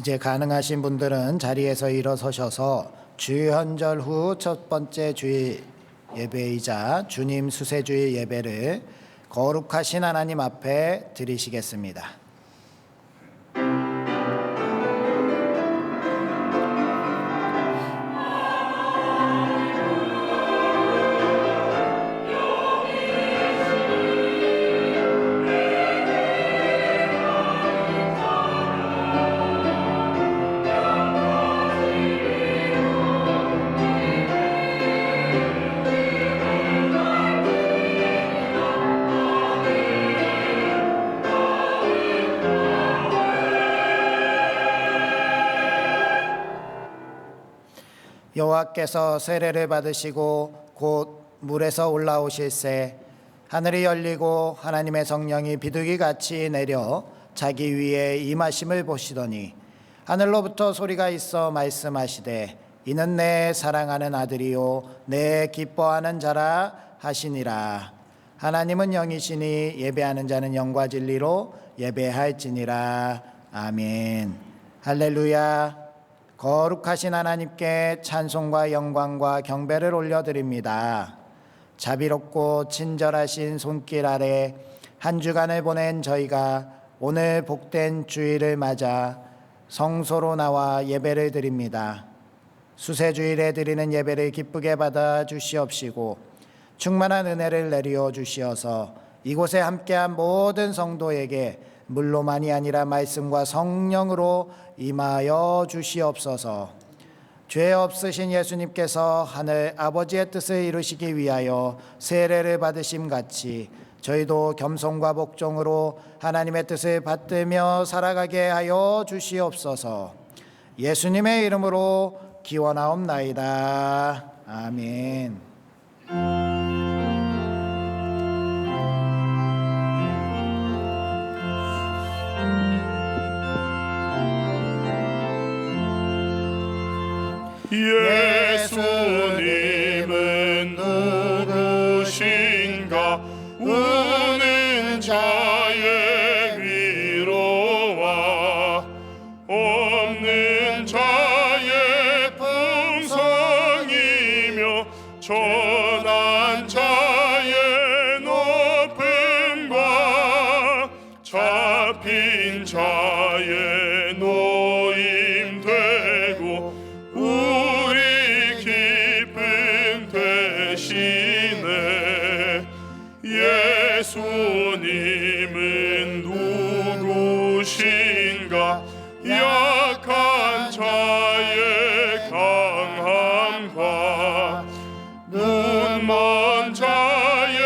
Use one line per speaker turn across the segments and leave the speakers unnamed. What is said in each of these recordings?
이제 가능하신 분들은 자리에서 일어서셔서 주현절 후 첫 번째 주일 예배이자 주님 수세주일 예배를 거룩하신 하나님 앞에 드리시겠습니다. 여호와께서 세례를 받으시고 곧 물에서 올라오실새 하늘이 열리고 하나님의 성령이 비둘기같이 내려 자기 위에 임하심을 보시더니 하늘로부터 소리가 있어 말씀하시되 이는 내 사랑하는 아들이요 내 기뻐하는 자라 하시니라. 하나님은 영이시니 예배하는 자는 영과 진리로 예배할지니라. 아멘. 할렐루야. 거룩하신 하나님께 찬송과 영광과 경배를 올려드립니다. 자비롭고 친절하신 손길 아래 한 주간을 보낸 저희가 오늘 복된 주일을 맞아 성소로 나와 예배를 드립니다. 수세주일에 드리는 예배를 기쁘게 받아 주시옵시고 충만한 은혜를 내려 주시어서 이곳에 함께한 모든 성도에게 물로만이 아니라 말씀과 성령으로 임하여 주시옵소서. 죄 없으신 예수님께서 하늘 아버지의 뜻을 이루시기 위하여 세례를 받으심 같이 저희도 겸손과 복종으로 하나님의 뜻을 받들며 살아가게 하여 주시옵소서. 예수님의 이름으로 기원하옵나이다. 아멘.
예수님은 누구신가? 우는 자의 위로와 없는 자의 풍성이며 전한 자의 높음과 잡힌 자의 노임 되고 우리 기쁨 되시네. 예수님은 누구신가? 약한 자의 강함과 눈먼 자의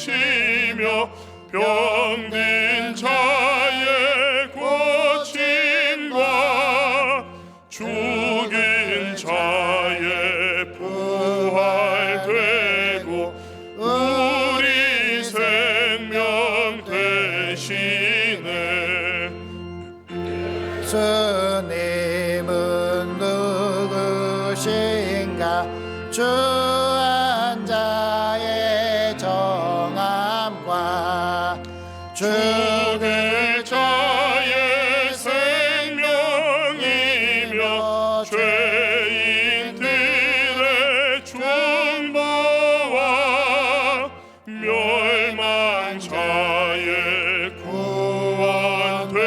빛이시며 병든 자의 고침과 죽은 자의 부활되고 우리 생명 되시네.
예수님은 누구신가? 주한 자의 정함과
죽을 자의 생명이며 죄인들의 중보와 멸망 자의 구원되고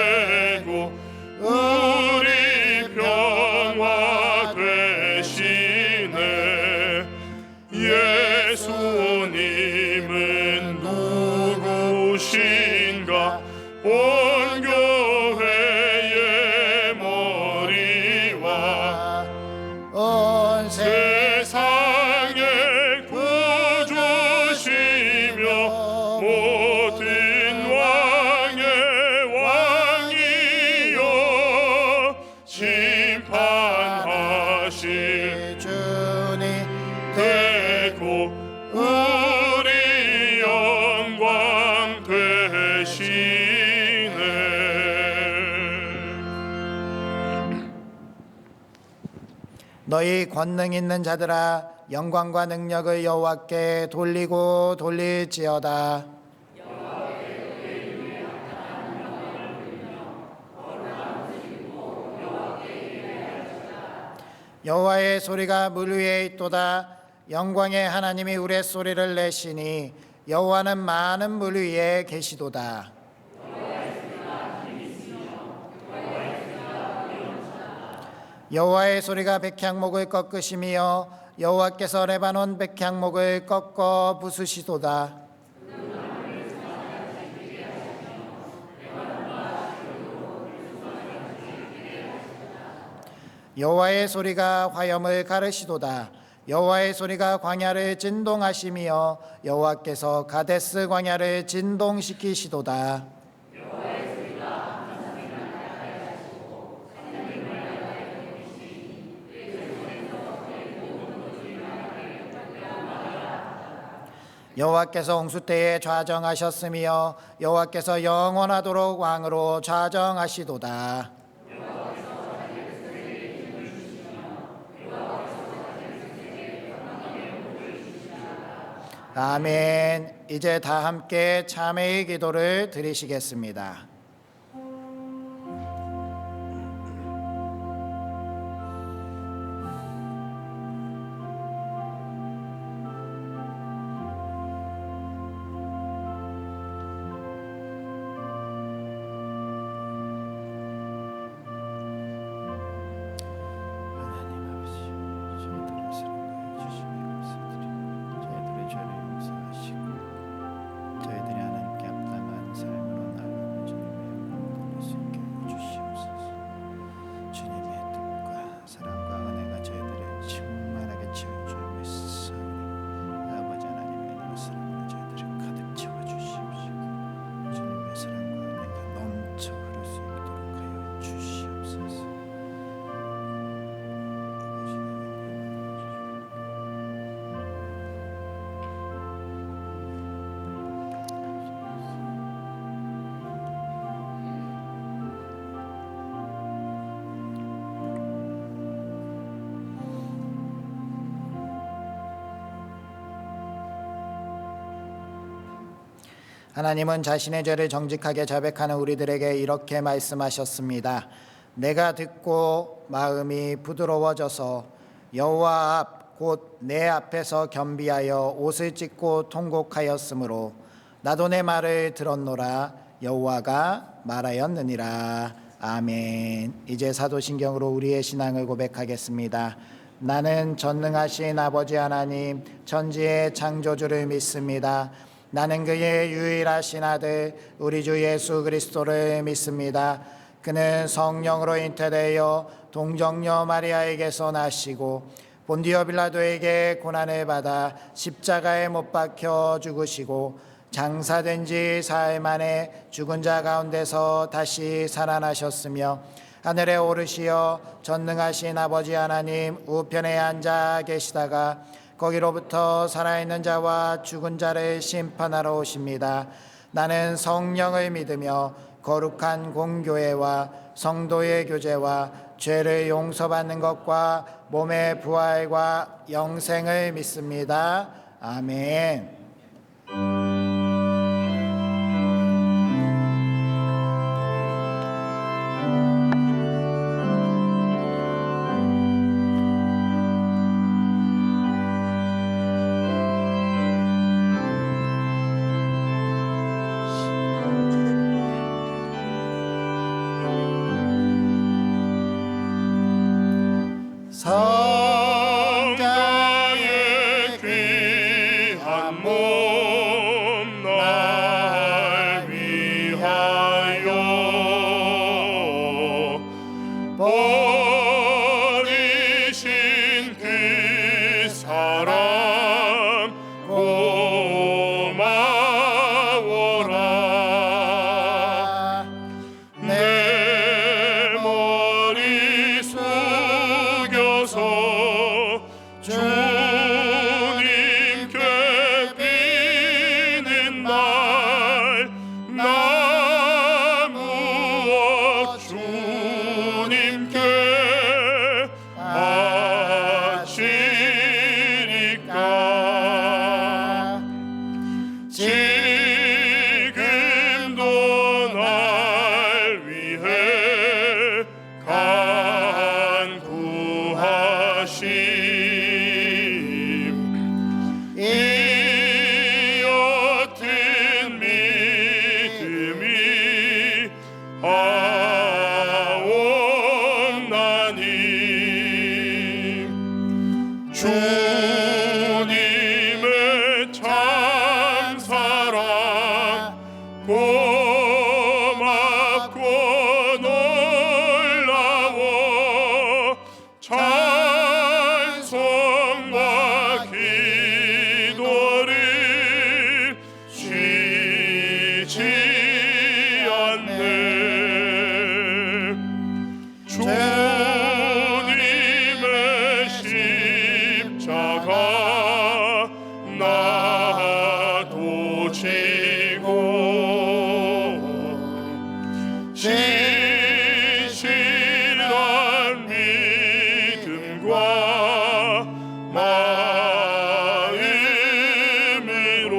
우리 평화 되시네. 예수님은 누구신가? 온 교회의 머리와
온
세상의 구주시며 모든 왕의 왕이여 심판하실
주님
되고 우리 영광 되시네.
너희 권능 있는 자들아 영광과 능력을 여호와께 돌리고 돌릴지어다. 여호와의 소리가 물 위에 있도다. 영광의 하나님이 우레소리를 내시니 여호와는 많은 물 위에 계시도다. 여호와의 소리가 백향목을 꺾으시며 여호와께서 레바논 백향목을 꺾어 부수시도다. 여호와의 소리가 화염을 가르시도다. 여호와의 소리가 광야를 진동하시며 여호와께서 가데스 광야를 진동시키시도다. 여호와께서 홍수 때에 좌정하셨으며 여호와께서 영원하도록 왕으로 좌정하시도다. 아멘. 이제 다 함께 참회의 기도를 드리시겠습니다. 하나님은 자신의 죄를 정직하게 자백하는 우리들에게 이렇게 말씀하셨습니다. 내가 듣고 마음이 부드러워져서 여호와 앞 곧 내 앞에서 겸비하여 옷을 찢고 통곡하였으므로 나도 내 말을 들었노라. 여호와가 말하였느니라. 아멘. 이제 사도신경으로 우리의 신앙을 고백하겠습니다. 나는 전능하신 아버지 하나님 천지의 창조주를 믿습니다. 나는 그의 유일하신 아들 우리 주 예수 그리스도를 믿습니다. 그는 성령으로 잉태되어 동정녀 마리아에게서 나시고 본디오 빌라도에게 고난을 받아 십자가에 못 박혀 죽으시고 장사된 지 사흘 만에 죽은 자 가운데서 다시 살아나셨으며 하늘에 오르시어 전능하신 아버지 하나님 우편에 앉아 계시다가 거기로부터 살아있는 자와 죽은 자를 심판하러 오십니다. 나는 성령을 믿으며 거룩한 공교회와 성도의 교제와 죄를 용서받는 것과 몸의 부활과 영생을 믿습니다. 아멘.
성자의 귀한 몸 날 위하여 버리신 그 사랑 고마워라. 내 머리 숙여서 주님께 비는 날 나 무엇 주님께 바치리까. 지금도 날 위해 간구하시네. 이 옅은 믿음이 하옵나니 주님의 참 사랑 고맙고 놀라워 찬송과 기도를 쉬지 않네. 주님의 십자가 나도 지고 진실한 믿음과 마음으로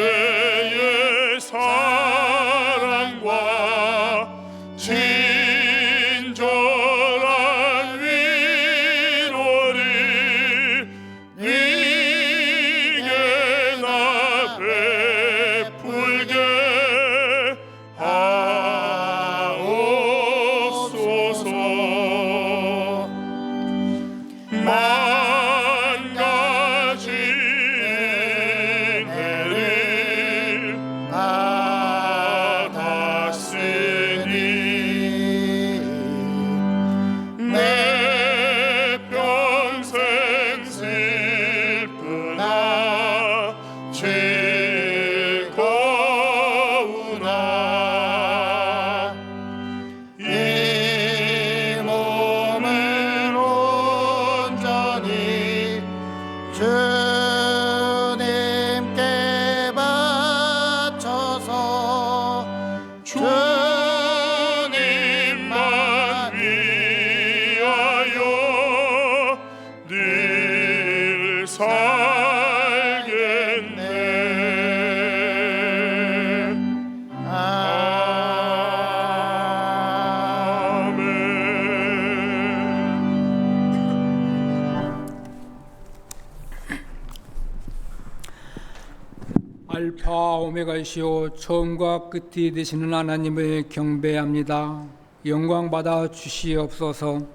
형제의 사랑과 친절한 위로를 네게 나 베풀게 하옵소서. 만 가지 은혜를 받았으니 내 평생 슬프나 즐거우나 이 몸을 온전히 주님께 바쳐서 주님만 위하여 늘 살겠네. 아멘.
알파 오메가이시오 처음과 끝이 되시는 하나님을 경배합니다. 영광 받아 주시옵소서.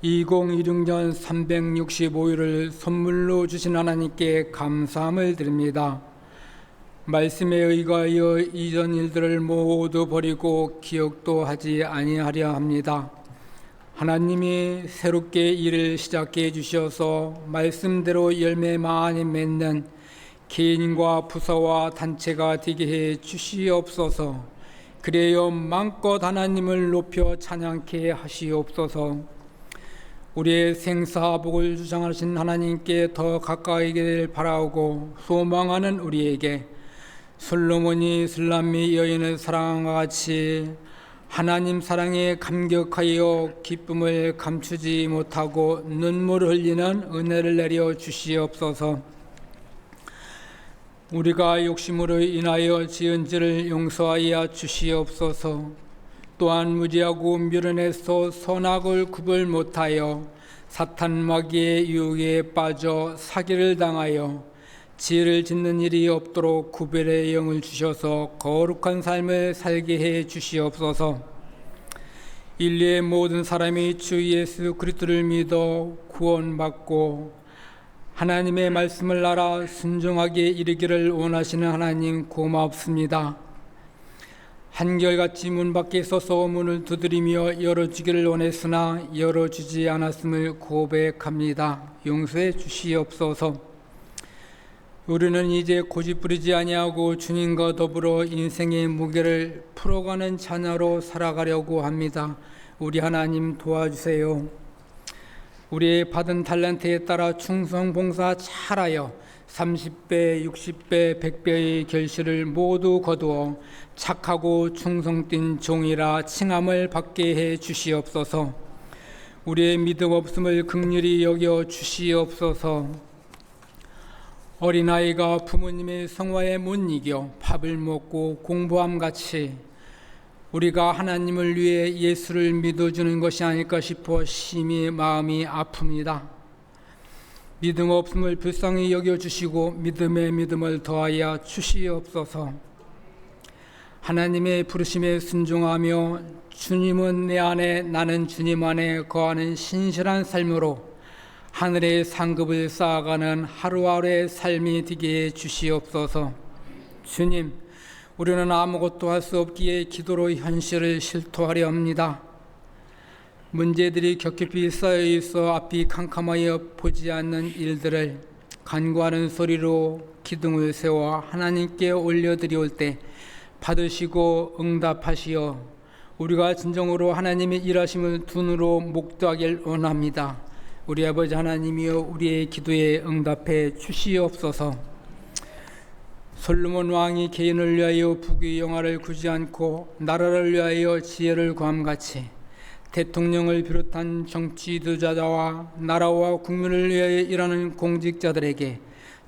2016년 365일을 선물로 주신 하나님께 감사함을 드립니다. 말씀에 의거하여 이전 일들을 모두 버리고 기억도 하지 아니하려 합니다. 하나님이 새롭게 일을 시작해 주셔서 말씀대로 열매 많이 맺는 개인과 부서와 단체가 되게 해 주시옵소서. 그래요 마음껏 하나님을 높여 찬양케 하시옵소서. 우리의 생사복을 주장하신 하나님께 더 가까이 길 바라오고 소망하는 우리에게 솔로몬이 슬람미 여인을 사랑함과 같이 하나님 사랑에 감격하여 기쁨을 감추지 못하고 눈물을 흘리는 은혜를 내려 주시옵소서. 우리가 욕심으로 인하여 지은 죄를 용서하여 주시옵소서. 또한 무지하고 미련해서 선악을 구별 못하여 사탄 마귀의 유혹에 빠져 사기를 당하여 지혜를 짓는 일이 없도록 구별의 영을 주셔서 거룩한 삶을 살게 해 주시옵소서. 인류의 모든 사람이 주 예수 그리스도를 믿어 구원받고 하나님의 말씀을 알아 순종하게 이르기를 원하시는 하나님 고맙습니다. 한결같이 문 밖에 서서 문을 두드리며 열어주기를 원했으나 열어주지 않았음을 고백합니다. 용서해 주시옵소서. 우리는 이제 고집부리지 아니하고 주님과 더불어 인생의 무게를 풀어가는 자녀로 살아가려고 합니다. 우리 하나님 도와주세요. 우리의 받은 달란트에 따라 충성 봉사 잘하여 30배, 60배, 100배의 결실을 모두 거두어 착하고 충성된 종이라 칭함을 받게 해 주시옵소서. 우리의 믿음 없음을 긍휼히 여겨 주시옵소서. 어린아이가 부모님의 성화에 못 이겨 밥을 먹고 공부함 같이 우리가 하나님을 위해 예수를 믿어주는 것이 아닐까 싶어 심히 마음이 아픕니다. 믿음 없음을 불쌍히 여겨주시고 믿음에 믿음을 더하여 주시옵소서. 하나님의 부르심에 순종하며 주님은 내 안에 나는 주님 안에 거하는 신실한 삶으로 하늘의 상급을 쌓아가는 하루하루의 삶이 되게 해 주시옵소서. 주님, 우리는 아무것도 할 수 없기에 기도로 현실을 실토하려 합니다. 문제들이 겹겹이 쌓여 있어 앞이 캄캄하여 보지 않는 일들을 간구하는 소리로 기둥을 세워 하나님께 올려드리올 때 받으시고 응답하시어 우리가 진정으로 하나님의 일하심을 눈으로 목도하길 원합니다. 우리 아버지 하나님이여 우리의 기도에 응답해 주시옵소서. 솔로몬 왕이 개인을 위하여 부귀 영화를 구지 않고 나라를 위하여 지혜를 구함같이 대통령을 비롯한 정치 지도자와 나라와 국민을 위하여 일하는 공직자들에게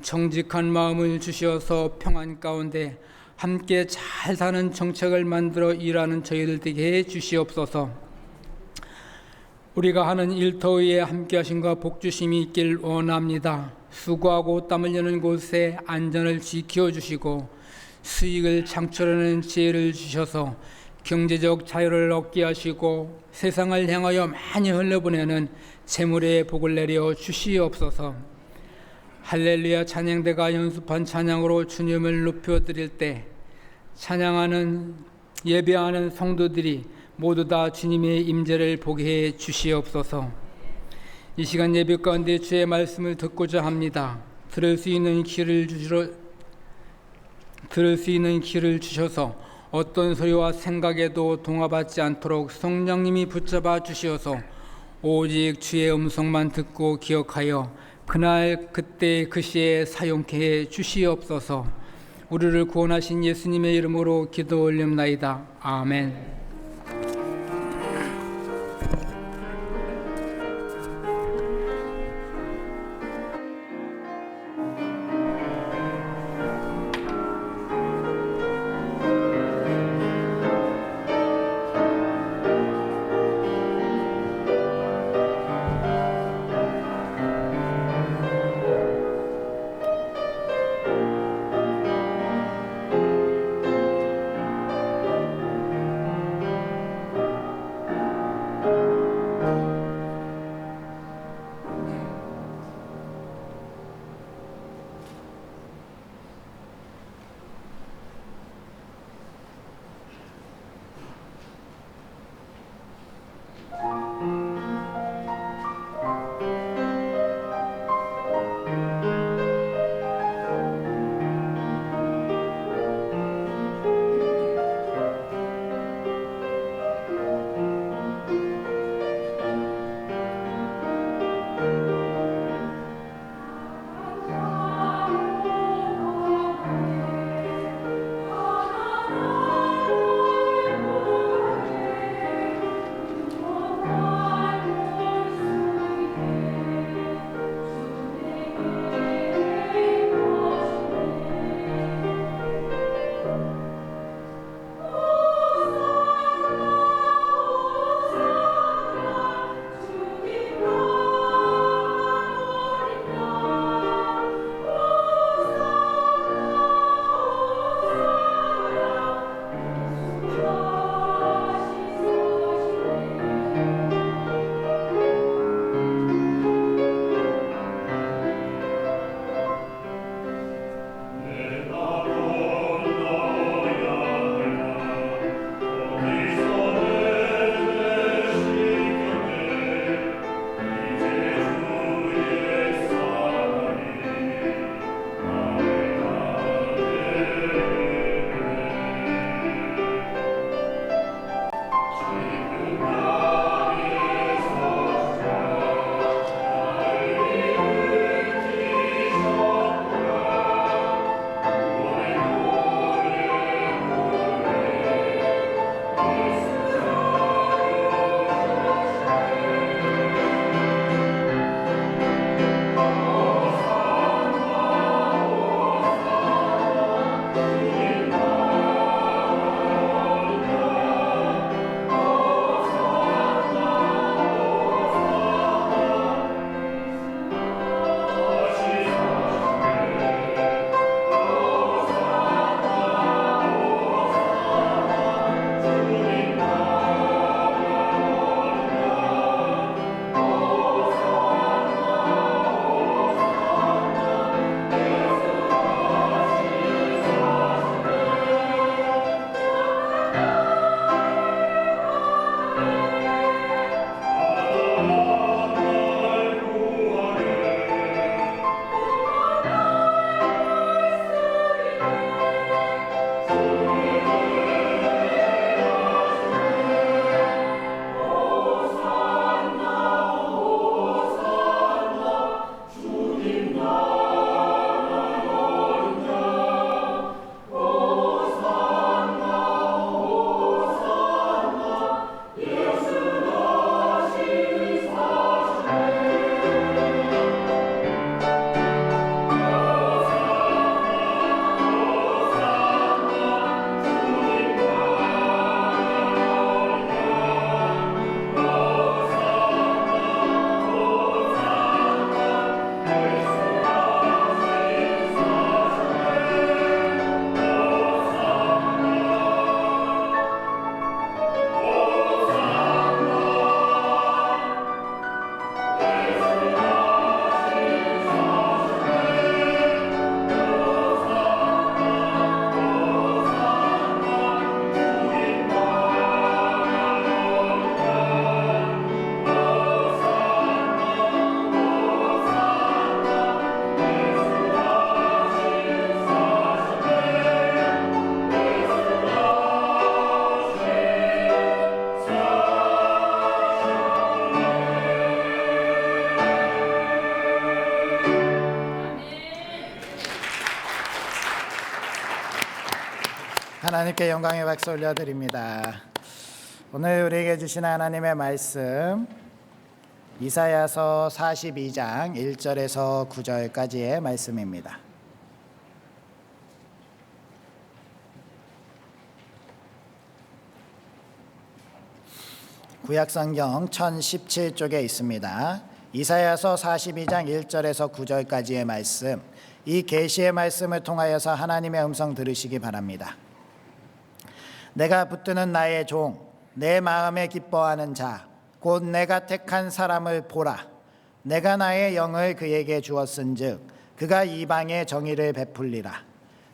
정직한 마음을 주시어서 평안 가운데 함께 잘 사는 정책을 만들어 일하는 저희들 되게 해 주시옵소서. 우리가 하는 일터에 함께 하심과 복주심이 있길 원합니다. 수고하고 땀 흘리는 곳에 안전을 지켜주시고 수익을 창출하는 지혜를 주셔서 경제적 자유를 얻게 하시고 세상을 향하여 많이 흘려보내는 재물의 복을 내려 주시옵소서. 할렐루야 찬양대가 연습한 찬양으로 주님을 높여드릴 때 찬양하는 예배하는 성도들이 모두 다 주님의 임재를 보게 해 주시옵소서. 이 시간 예배 가운데 주의 말씀을 듣고자 합니다. 들을 수 있는 귀를 주셔서 어떤 소리와 생각에도 동화받지 않도록 성령님이 붙잡아 주시어서 오직 주의 음성만 듣고 기억하여 그날 그때 그 시에 사용케 해 주시옵소서. 우리를 구원하신 예수님의 이름으로 기도 올립나이다. 아멘.
하나님께 영광의 박수 올려드립니다. 오늘 우리에게 주신 하나님의 말씀 이사야서 42장 1절에서 9절까지의 말씀입니다. 구약성경 1017쪽에 있습니다. 이사야서 42장 1절에서 9절까지의 말씀, 이 계시의 말씀을 통하여서 하나님의 음성 들으시기 바랍니다. 내가 붙드는 나의 종, 내 마음에 기뻐하는 자, 곧 내가 택한 사람을 보라. 내가 나의 영을 그에게 주었은즉 그가 이방에 정의를 베풀리라.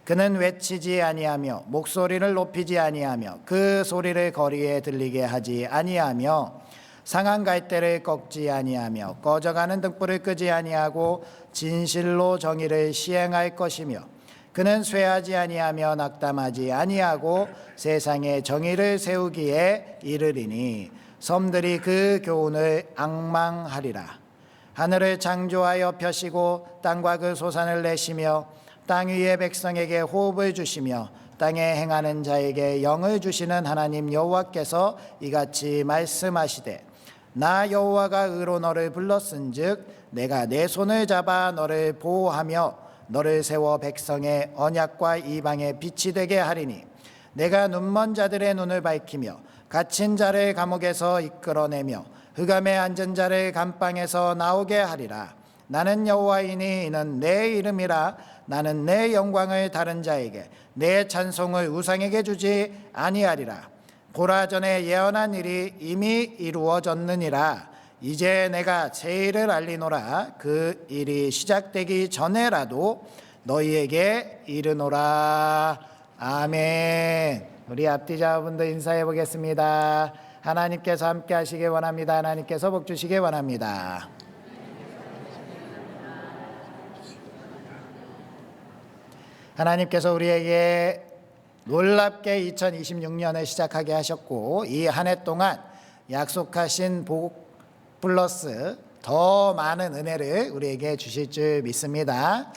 그는 외치지 아니하며 목소리를 높이지 아니하며 그 소리를 거리에 들리게 하지 아니하며 상한 갈대를 꺾지 아니하며 꺼져가는 등불을 끄지 아니하고 진실로 정의를 시행할 것이며 그는 쇠하지 아니하며 낙담하지 아니하고 세상에 정의를 세우기에 이르리니 섬들이 그 교훈을 앙망하리라. 하늘을 창조하여 펴시고 땅과 그 소산을 내시며 땅 위의 백성에게 호흡을 주시며 땅에 행하는 자에게 영을 주시는 하나님 여호와께서 이같이 말씀하시되 나 여호와가 의로 너를 불렀은즉 내가 내 손을 잡아 너를 보호하며 너를 세워 백성의 언약과 이방의 빛이 되게 하리니 내가 눈먼 자들의 눈을 밝히며 갇힌 자를 감옥에서 이끌어내며 흑암에 앉은 자를 감방에서 나오게 하리라. 나는 여호와이니 이는 내 이름이라. 나는 내 영광을 다른 자에게 내 찬송을 우상에게 주지 아니하리라. 보라, 전에 예언한 일이 이미 이루어졌느니라. 이제 내가 새 일을 알리노라. 그 일이 시작되기 전에라도 너희에게 이르노라. 아멘. 우리 앞뒤자분들 인사해 보겠습니다. 하나님께서 함께 하시기 원합니다. 하나님께서 복 주시기 원합니다. 하나님께서 우리에게 놀랍게 2026년을 시작하게 하셨고 이 한 해 동안 약속하신 복 플러스 더 많은 은혜를 우리에게 주실 줄 믿습니다.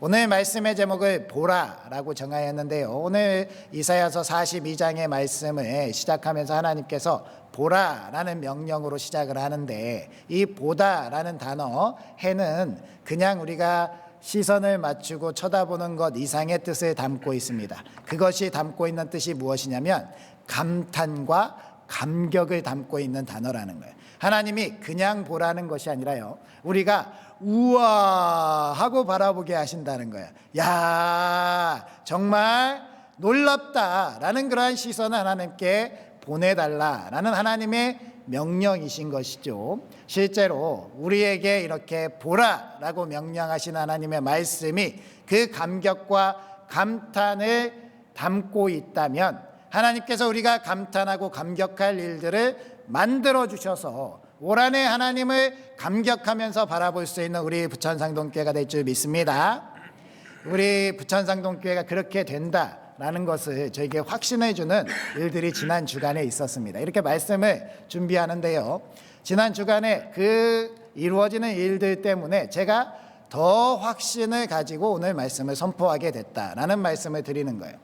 오늘 말씀의 제목을 보라라고 정하였는데요. 오늘 이사야서 42장의 말씀을 시작하면서 하나님께서 보라라는 명령으로 시작을 하는데 이 보다라는 단어 해는 그냥 우리가 시선을 맞추고 쳐다보는 것 이상의 뜻을 담고 있습니다. 그것이 담고 있는 뜻이 무엇이냐면 감탄과 감격을 담고 있는 단어라는 거예요. 하나님이 그냥 보라는 것이 아니라요, 우리가 우와 하고 바라보게 하신다는 거예요. 야, 정말 놀랍다라는 그러한 시선을 하나님께 보내달라라는 하나님의 명령이신 것이죠. 실제로 우리에게 이렇게 보라라고 명령하신 하나님의 말씀이 그 감격과 감탄을 담고 있다면 하나님께서 우리가 감탄하고 감격할 일들을 만들어 주셔서 올 한 해 하나님을 감격하면서 바라볼 수 있는 우리 부천상동교회가 될 줄 믿습니다. 우리 부천상동교회가 그렇게 된다라는 것을 저에게 확신해 주는 일들이 지난 주간에 있었습니다. 이렇게 말씀을 준비하는데요, 지난 주간에 그 이루어지는 일들 때문에 제가 더 확신을 가지고 오늘 말씀을 선포하게 됐다라는 말씀을 드리는 거예요.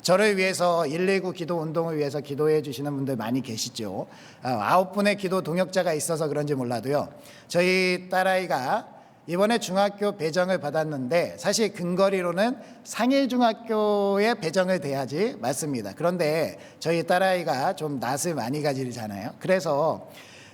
저를 위해서 119 기도 운동을 위해서 기도해 주시는 분들 많이 계시죠. 9분의 기도 동역자가 있어서 그런지 몰라도요, 저희 딸아이가 이번에 중학교 배정을 받았는데 사실 근거리로는 상일중학교에 배정을 돼야지 맞습니다. 그런데 저희 딸아이가 좀 낯을 많이 가지잖아요. 그래서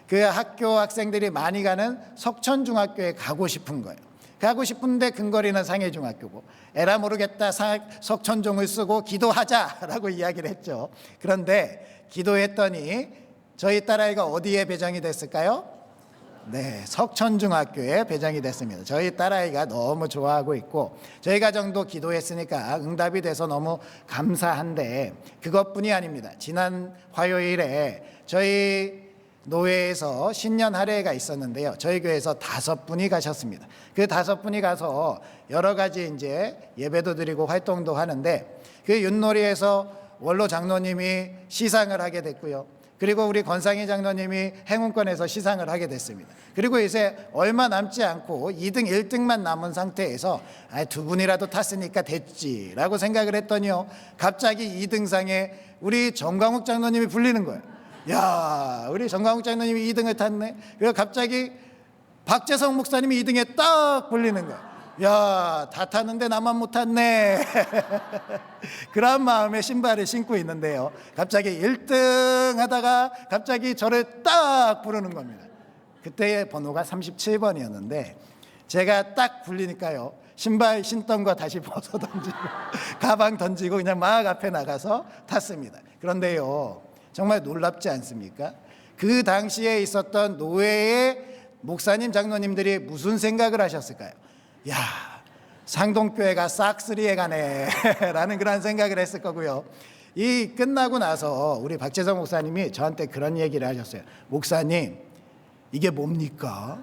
그 학교 학생들이 많이 가는 석천중학교에 가고 싶은 거예요. 가고 싶은데 근거리는 상해중학교고, 에라 모르겠다 석천종을 쓰고 기도하자라고 이야기를 했죠. 그런데 기도했더니 저희 딸아이가 어디에 배정이 됐을까요? 네, 석천중학교에 배정이 됐습니다. 저희 딸아이가 너무 좋아하고 있고 저희 가정도 기도했으니까 응답이 돼서 너무 감사한데 그것뿐이 아닙니다. 지난 화요일에 저희 노회에서 신년 할애가 있었는데요, 저희 교회에서 5분이 가셨습니다. 그 5분이 가서 여러 가지 이제 예배도 드리고 활동도 하는데 그 윷놀이에서 원로 장로님이 시상을 하게 됐고요, 그리고 우리 권상희 장로님이 행운권에서 시상을 하게 됐습니다. 그리고 이제 얼마 남지 않고 2등, 1등만 남은 상태에서 두 분이라도 탔으니까 됐지라고 생각을 했더니요, 갑자기 2등상에 우리 정광욱 장로님이 불리는 거예요. 야, 우리 정광욱 장로님이 2등을 탔네. 그리고 갑자기 박재성 목사님이 2등에 딱 불리는 거예요. 야, 다 탔는데 나만 못 탔네. 그런 마음에 신발을 신고 있는데요, 갑자기 1등 하다가 갑자기 저를 딱 부르는 겁니다. 그때의 번호가 37번이었는데 제가 딱 불리니까요, 신발 신던 거 다시 벗어 던지고 가방 던지고 그냥 막 앞에 나가서 탔습니다. 그런데요, 정말 놀랍지 않습니까? 그 당시에 있었던 노회의 목사님 장로님들이 무슨 생각을 하셨을까요? 야, 상동교회가 싹쓸이에 가네 라는 그런 생각을 했을 거고요. 이 끝나고 나서 우리 박재성 목사님이 저한테 그런 얘기를 하셨어요. 목사님, 이게 뭡니까?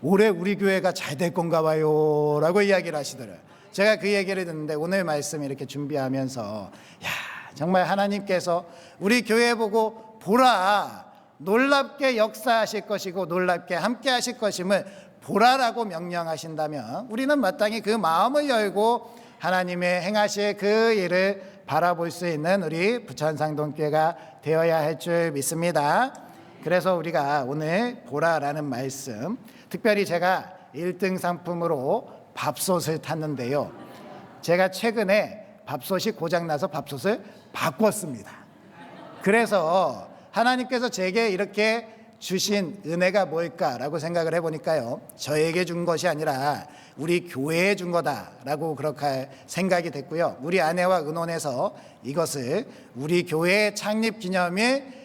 올해 우리 교회가 잘 될 건가 봐요 라고 이야기를 하시더라고요. 제가 그 얘기를 듣는데 오늘 말씀 이렇게 준비하면서, 야, 정말 하나님께서 우리 교회 보고 보라, 놀랍게 역사하실 것이고 놀랍게 함께 하실 것임을 보라라고 명령하신다면 우리는 마땅히 그 마음을 열고 하나님의 행하실 그 일을 바라볼 수 있는 우리 부천상동교회가 되어야 할 줄 믿습니다. 그래서 우리가 오늘 보라라는 말씀, 특별히 제가 1등 상품으로 밥솥을 탔는데요, 제가 최근에 밥솥이 고장나서 밥솥을 바꿨습니다. 그래서 하나님께서 제게 이렇게 주신 은혜가 뭘까라고 생각을 해보니까요, 저에게 준 것이 아니라 우리 교회에 준 거다라고 그렇게 생각이 됐고요. 우리 아내와 의논해서 이것을 우리 교회 창립 기념일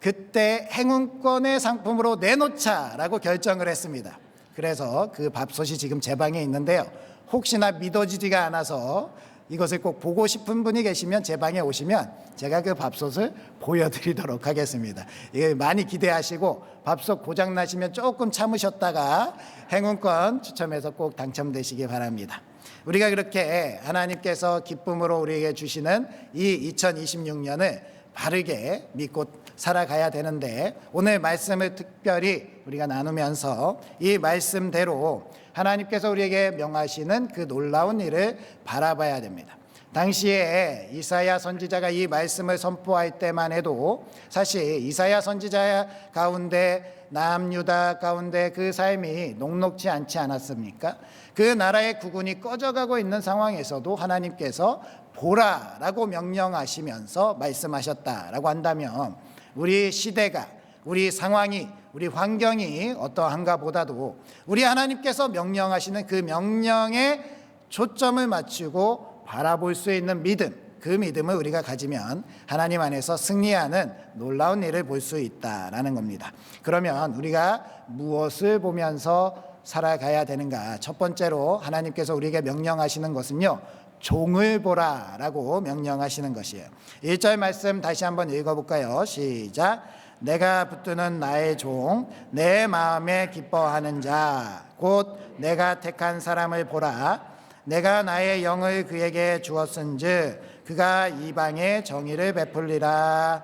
그때 행운권의 상품으로 내놓자라고 결정을 했습니다. 그래서 그 밥솥이 지금 제 방에 있는데요, 혹시나 믿어지지가 않아서 이것을 꼭 보고 싶은 분이 계시면 제 방에 오시면 제가 그 밥솥을 보여드리도록 하겠습니다. 이거 많이 기대하시고 밥솥 고장 나시면 조금 참으셨다가 행운권 추첨해서 꼭 당첨되시기 바랍니다. 우리가 그렇게 하나님께서 기쁨으로 우리에게 주시는 이 2026년을 바르게 믿고 살아가야 되는데, 오늘 말씀을 특별히 우리가 나누면서 이 말씀대로 하나님께서 우리에게 명하시는 그 놀라운 일을 바라봐야 됩니다. 당시에 이사야 선지자가 이 말씀을 선포할 때만 해도 사실 이사야 선지자 가운데 남유다 가운데 그 삶이 녹록지 않지 않았습니까? 그 나라의 국군이 꺼져가고 있는 상황에서도 하나님께서 보라라고 명령하시면서 말씀하셨다라고 한다면, 우리 시대가, 우리 상황이, 우리 환경이 어떠한가 보다도 우리 하나님께서 명령하시는 그 명령에 초점을 맞추고 바라볼 수 있는 믿음, 그 믿음을 우리가 가지면 하나님 안에서 승리하는 놀라운 일을 볼 수 있다라는 겁니다. 그러면 우리가 무엇을 보면서 살아가야 되는가? 첫 번째로 하나님께서 우리에게 명령하시는 것은요, 종을 보라라고 명령하시는 것이에요. 1절 말씀 다시 한번 읽어볼까요? 시작. 내가 붙드는 나의 종, 내 마음에 기뻐하는 자, 곧 내가 택한 사람을 보라. 내가 나의 영을 그에게 주었은즉 그가 이방에 정의를 베풀리라.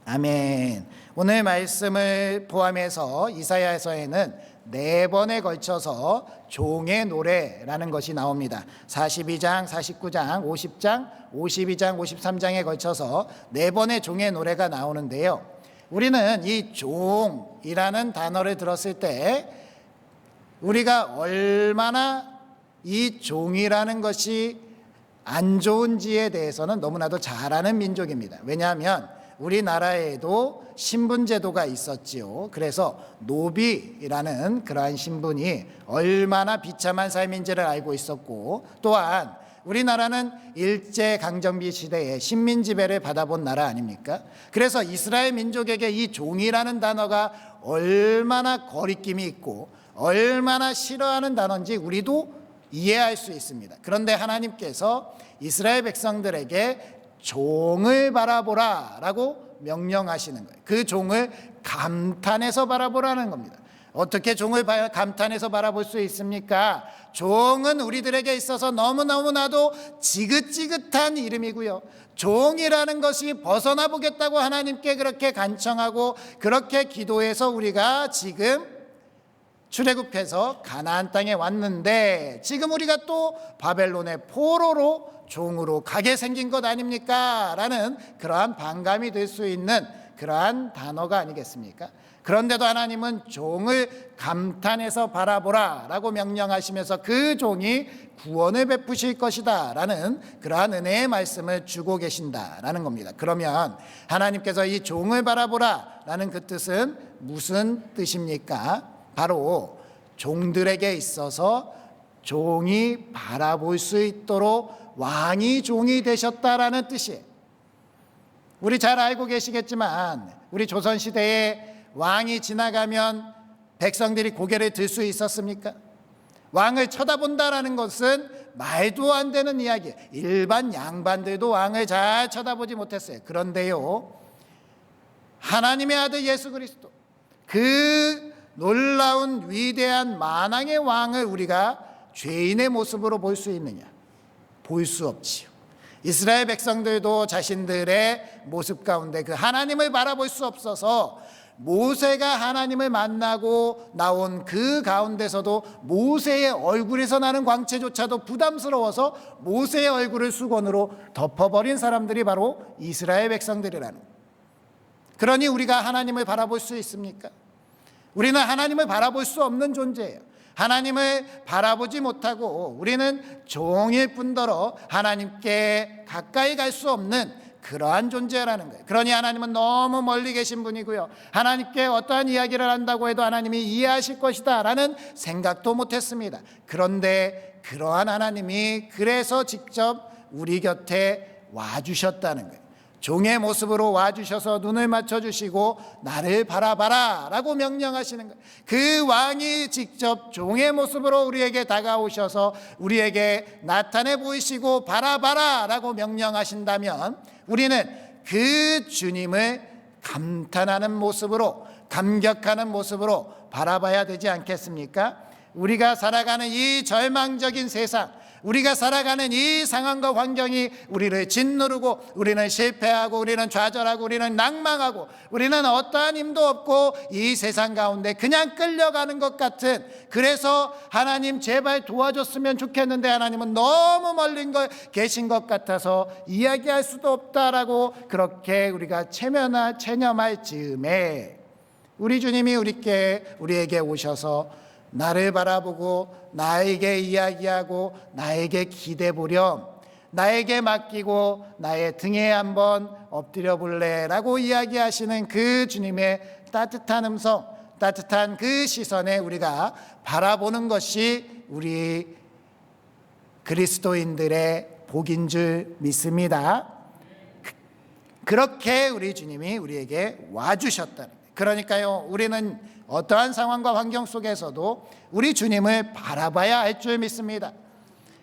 아멘. 오늘 말씀을 포함해서 이사야서에는 4번에 걸쳐서 종의 노래라는 것이 나옵니다. 42장, 49장, 50장, 52장, 53장에 걸쳐서 4번의 종의 노래가 나오는데요, 우리는 이 종이라는 단어를 들었을 때 우리가 얼마나 이 종이라는 것이 안 좋은지에 대해서는 너무나도 잘 아는 민족입니다. 왜냐하면 우리나라에도 신분제도가 있었지요. 그래서 노비라는 그러한 신분이 얼마나 비참한 삶인지를 알고 있었고, 또한 우리나라는 일제강점기 시대에 식민지배를 받아본 나라 아닙니까? 그래서 이스라엘 민족에게 이 종이라는 단어가 얼마나 거리낌이 있고 얼마나 싫어하는 단어인지 우리도 이해할 수 있습니다. 그런데 하나님께서 이스라엘 백성들에게 종을 바라보라 라고 명령하시는 거예요. 그 종을 감탄해서 바라보라는 겁니다. 어떻게 종을 감탄해서 바라볼 수 있습니까? 종은 우리들에게 있어서 너무나도 지긋지긋한 이름이고요. 종이라는 것이 벗어나 보겠다고 하나님께 그렇게 간청하고 그렇게 기도해서 우리가 지금 출애굽해서 가나안 땅에 왔는데 지금 우리가 또 바벨론의 포로로 종으로 가게 생긴 것 아닙니까? 라는 그러한 반감이 될 수 있는 그러한 단어가 아니겠습니까? 그런데도 하나님은 종을 감탄해서 바라보라 라고 명령하시면서 그 종이 구원을 베푸실 것이다 라는 그러한 은혜의 말씀을 주고 계신다라는 겁니다. 그러면 하나님께서 이 종을 바라보라 라는 그 뜻은 무슨 뜻입니까? 바로 종들에게 있어서 종이 바라볼 수 있도록 왕이 종이 되셨다라는 뜻이에요. 우리 잘 알고 계시겠지만 우리 조선시대에 왕이 지나가면 백성들이 고개를 들 수 있었습니까? 왕을 쳐다본다라는 것은 말도 안 되는 이야기예요. 일반 양반들도 왕을 잘 쳐다보지 못했어요. 그런데요, 하나님의 아들 예수 그리스도, 그 놀라운 위대한 만왕의 왕을 우리가 죄인의 모습으로 볼 수 있느냐? 볼 수 없지요. 이스라엘 백성들도 자신들의 모습 가운데 그 하나님을 바라볼 수 없어서 모세가 하나님을 만나고 나온 그 가운데서도 모세의 얼굴에서 나는 광채조차도 부담스러워서 모세의 얼굴을 수건으로 덮어버린 사람들이 바로 이스라엘 백성들이라는 거예요. 그러니 우리가 하나님을 바라볼 수 있습니까? 우리는 하나님을 바라볼 수 없는 존재예요. 하나님을 바라보지 못하고 우리는 종일 뿐더러 하나님께 가까이 갈 수 없는 그러한 존재라는 거예요. 그러니 하나님은 너무 멀리 계신 분이고요. 하나님께 어떠한 이야기를 한다고 해도 하나님이 이해하실 것이다 라는 생각도 못했습니다. 그런데 그러한 하나님이 그래서 직접 우리 곁에 와주셨다는 거예요. 종의 모습으로 와주셔서 눈을 맞춰주시고 나를 바라봐라 라고 명령하시는 거예요. 그 왕이 직접 종의 모습으로 우리에게 다가오셔서 우리에게 나타내 보이시고 바라봐라 라고 명령하신다면 우리는 그 주님을 감탄하는 모습으로, 감격하는 모습으로 바라봐야 되지 않겠습니까? 우리가 살아가는 이 절망적인 세상, 우리가 살아가는 이 상황과 환경이 우리를 짓누르고 우리는 실패하고 우리는 좌절하고 우리는 낭망하고 우리는 어떠한 힘도 없고 이 세상 가운데 그냥 끌려가는 것 같은, 그래서 하나님 제발 도와줬으면 좋겠는데 하나님은 너무 멀리 계신 것 같아서 이야기할 수도 없다라고 그렇게 우리가 체념할 즈음에 우리 주님이 우리에게 오셔서 나를 바라보고 나에게 이야기하고 나에게 기대보렴, 나에게 맡기고 나의 등에 한번 엎드려 볼래 라고 이야기하시는 그 주님의 따뜻한 음성, 따뜻한 그 시선에 우리가 바라보는 것이 우리 그리스도인들의 복인 줄 믿습니다. 그렇게 우리 주님이 우리에게 와주셨다는 거예요. 그러니까요, 우리는 어떠한 상황과 환경 속에서도 우리 주님을 바라봐야 할 줄 믿습니다.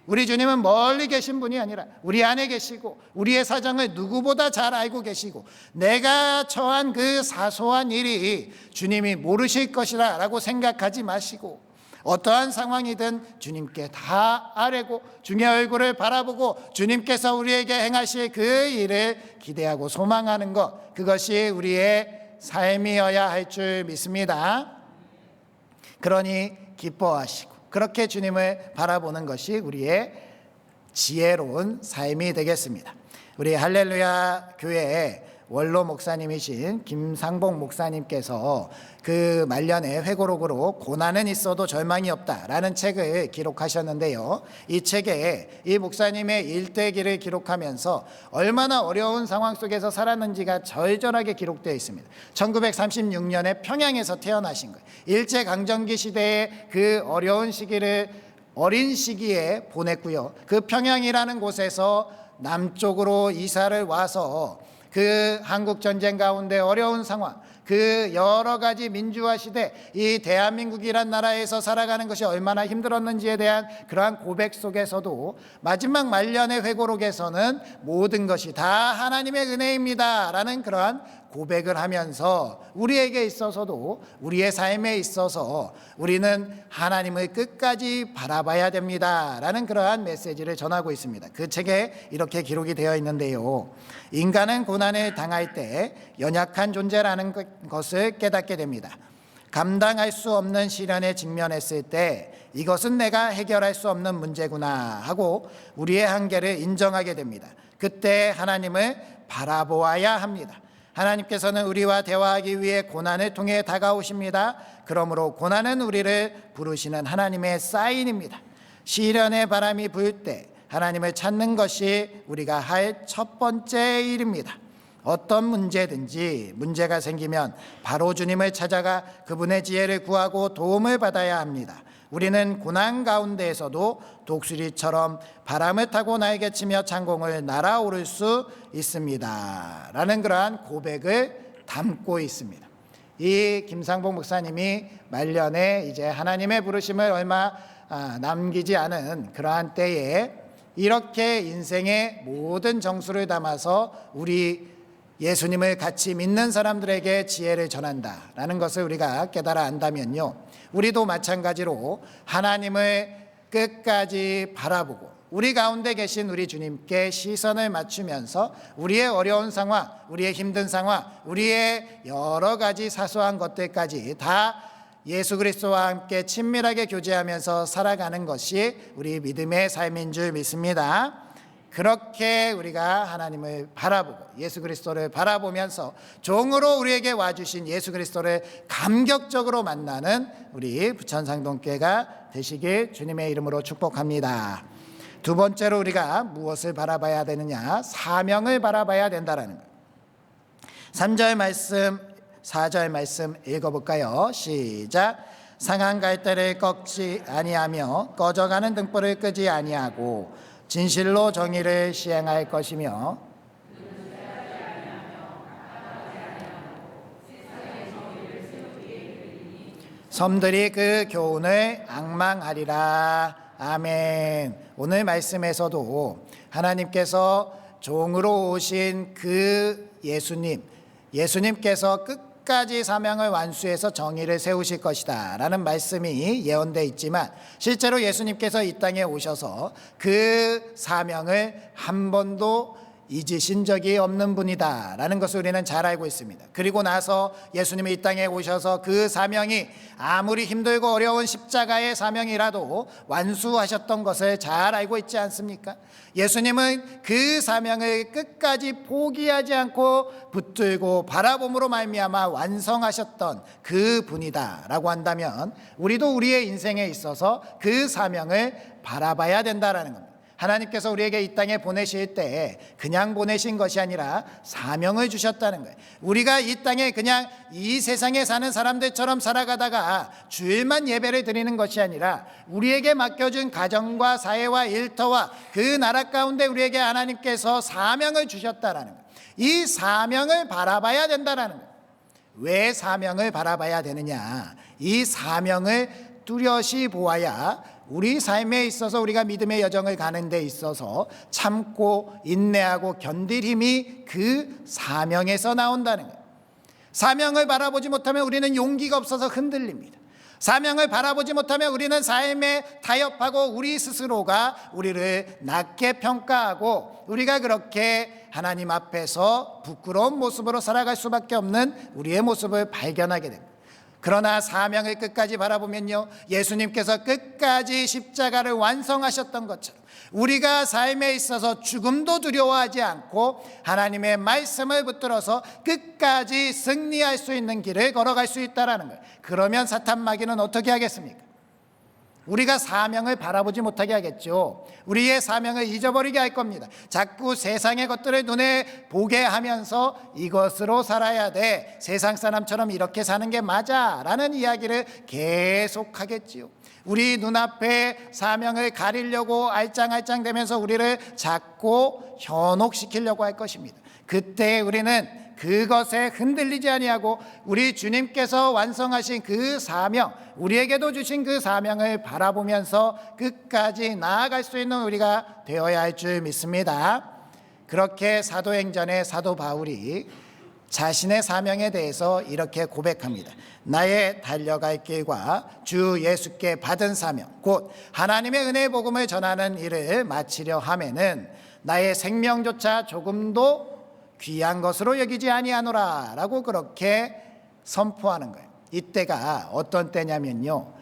우리 주님은 멀리 계신 분이 아니라 우리 안에 계시고 우리의 사정을 누구보다 잘 알고 계시고 내가 처한 그 사소한 일이 주님이 모르실 것이라 라고 생각하지 마시고 어떠한 상황이든 주님께 다 아뢰고 주님의 얼굴을 바라보고 주님께서 우리에게 행하실 그 일을 기대하고 소망하는 것, 그것이 우리의 삶이어야 할 줄 믿습니다. 그러니 기뻐하시고 그렇게 주님을 바라보는 것이 우리의 지혜로운 삶이 되겠습니다. 우리 할렐루야 교회에 원로 목사님이신 김상복 목사님께서 그 말년에 회고록으로 고난은 있어도 절망이 없다라는 책을 기록하셨는데요. 이 책에 이 목사님의 일대기를 기록하면서 얼마나 어려운 상황 속에서 살았는지가 절절하게 기록되어 있습니다. 1936년에 평양에서 태어나신 거예요. 일제강점기 시대의 그 어려운 시기를 어린 시기에 보냈고요. 그 평양이라는 곳에서 남쪽으로 이사를 와서 그 한국전쟁 가운데 어려운 상황, 그 여러 가지 민주화 시대, 이 대한민국이란 나라에서 살아가는 것이 얼마나 힘들었는지에 대한 그러한 고백 속에서도 마지막 말년의 회고록에서는 모든 것이 다 하나님의 은혜입니다 라는 그러한 고백을 하면서 우리에게 있어서도 우리의 삶에 있어서 우리는 하나님을 끝까지 바라봐야 됩니다라는 그러한 메시지를 전하고 있습니다. 그 책에 이렇게 기록이 되어 있는데요. 인간은 고난을 당할 때 연약한 존재라는 것을 깨닫게 됩니다. 감당할 수 없는 시련에 직면했을 때 이것은 내가 해결할 수 없는 문제구나 하고 우리의 한계를 인정하게 됩니다. 그때 하나님을 바라보아야 합니다. 하나님께서는 우리와 대화하기 위해 고난을 통해 다가오십니다. 그러므로 고난은 우리를 부르시는 하나님의 사인입니다. 시련의 바람이 불 때 하나님을 찾는 것이 우리가 할 첫 번째 일입니다. 어떤 문제든지 문제가 생기면 바로 주님을 찾아가 그분의 지혜를 구하고 도움을 받아야 합니다. 우리는 고난 가운데에서도 독수리처럼 바람을 타고 날개치며 창공을 날아오를 수 있습니다 라는 그러한 고백을 담고 있습니다. 이 김상복 목사님이 말년에 이제 하나님의 부르심을 얼마 남기지 않은 그러한 때에 이렇게 인생의 모든 정수를 담아서 우리 예수님을 같이 믿는 사람들에게 지혜를 전한다라는 것을 우리가 깨달아 안다면요, 우리도 마찬가지로 하나님을 끝까지 바라보고 우리 가운데 계신 우리 주님께 시선을 맞추면서 우리의 어려운 상황, 우리의 힘든 상황, 우리의 여러 가지 사소한 것들까지 다 예수 그리스도와 함께 친밀하게 교제하면서 살아가는 것이 우리 믿음의 삶인 줄 믿습니다. 그렇게 우리가 하나님을 바라보고 예수 그리스도를 바라보면서 종으로 우리에게 와주신 예수 그리스도를 감격적으로 만나는 우리 부천상동교회가 되시길 주님의 이름으로 축복합니다. 두 번째로 우리가 무엇을 바라봐야 되느냐? 사명을 바라봐야 된다라는 거예요. 3절 말씀, 4절 말씀 읽어볼까요? 시작. 상한 갈대를 꺾지 아니하며 꺼져가는 등불을 끄지 아니하고 진실로 정의를 시행할 것이며 섬들이 그 교훈을 앙망하리라. 아멘. 오늘 말씀에서도 하나님께서 종으로 오신 그 예수님께서 끝까지 사명을 완수해서 정의를 세우실 것이다 라는 말씀이 예언되어 있지만, 실제로 예수님께서 이 땅에 오셔서 그 사명을 한 번도 잊으신 적이 없는 분이다 라는 것을 우리는 잘 알고 있습니다. 그리고 나서 예수님이 이 땅에 오셔서 그 사명이 아무리 힘들고 어려운 십자가의 사명이라도 완수하셨던 것을 잘 알고 있지 않습니까? 예수님은 그 사명을 끝까지 포기하지 않고 붙들고 바라봄으로 말미암아 완성하셨던 그 분이다 라고 한다면, 우리도 우리의 인생에 있어서 그 사명을 바라봐야 된다라는 겁니다. 하나님께서 우리에게 이 땅에 보내실 때 그냥 보내신 것이 아니라 사명을 주셨다는 거예요. 우리가 이 땅에 그냥 이 세상에 사는 사람들처럼 살아가다가 주일만 예배를 드리는 것이 아니라 우리에게 맡겨준 가정과 사회와 일터와 그 나라 가운데 우리에게 하나님께서 사명을 주셨다라는 거예요. 이 사명을 바라봐야 된다라는 거예요. 왜 사명을 바라봐야 되느냐? 이 사명을 뚜렷이 보아야 우리 삶에 있어서 우리가 믿음의 여정을 가는 데 있어서 참고 인내하고 견딜 힘이 그 사명에서 나온다는 거예요. 사명을 바라보지 못하면 우리는 용기가 없어서 흔들립니다. 사명을 바라보지 못하면 우리는 삶에 타협하고 우리 스스로가 우리를 낮게 평가하고 우리가 그렇게 하나님 앞에서 부끄러운 모습으로 살아갈 수밖에 없는 우리의 모습을 발견하게 됩니다. 그러나 사명을 끝까지 바라보면요, 예수님께서 끝까지 십자가를 완성하셨던 것처럼 우리가 삶에 있어서 죽음도 두려워하지 않고 하나님의 말씀을 붙들어서 끝까지 승리할 수 있는 길을 걸어갈 수 있다는 거예요. 그러면 사탄 마귀는 어떻게 하겠습니까? 우리가 사명을 바라보지 못하게 하겠죠. 우리의 사명을 잊어버리게 할 겁니다. 자꾸 세상의 것들을 눈에 보게 하면서 이것으로 살아야 돼, 세상 사람처럼 이렇게 사는 게 맞아 라는 이야기를 계속 하겠지요. 우리 눈앞에 사명을 가리려고 알짱알짱대면서 우리를 자꾸 현혹시키려고 할 것입니다. 그때 우리는 그것에 흔들리지 아니하고 우리 주님께서 완성하신 그 사명, 우리에게도 주신 그 사명을 바라보면서 끝까지 나아갈 수 있는 우리가 되어야 할 줄 믿습니다. 그렇게 사도행전의 사도 바울이 자신의 사명에 대해서 이렇게 고백합니다. 나의 달려갈 길과 주 예수께 받은 사명 곧 하나님의 은혜의 복음을 전하는 일을 마치려 하면은 나의 생명조차 조금도 귀한 것으로 여기지 아니하노라 라고 그렇게 선포하는 거예요. 이때가 어떤 때냐면요,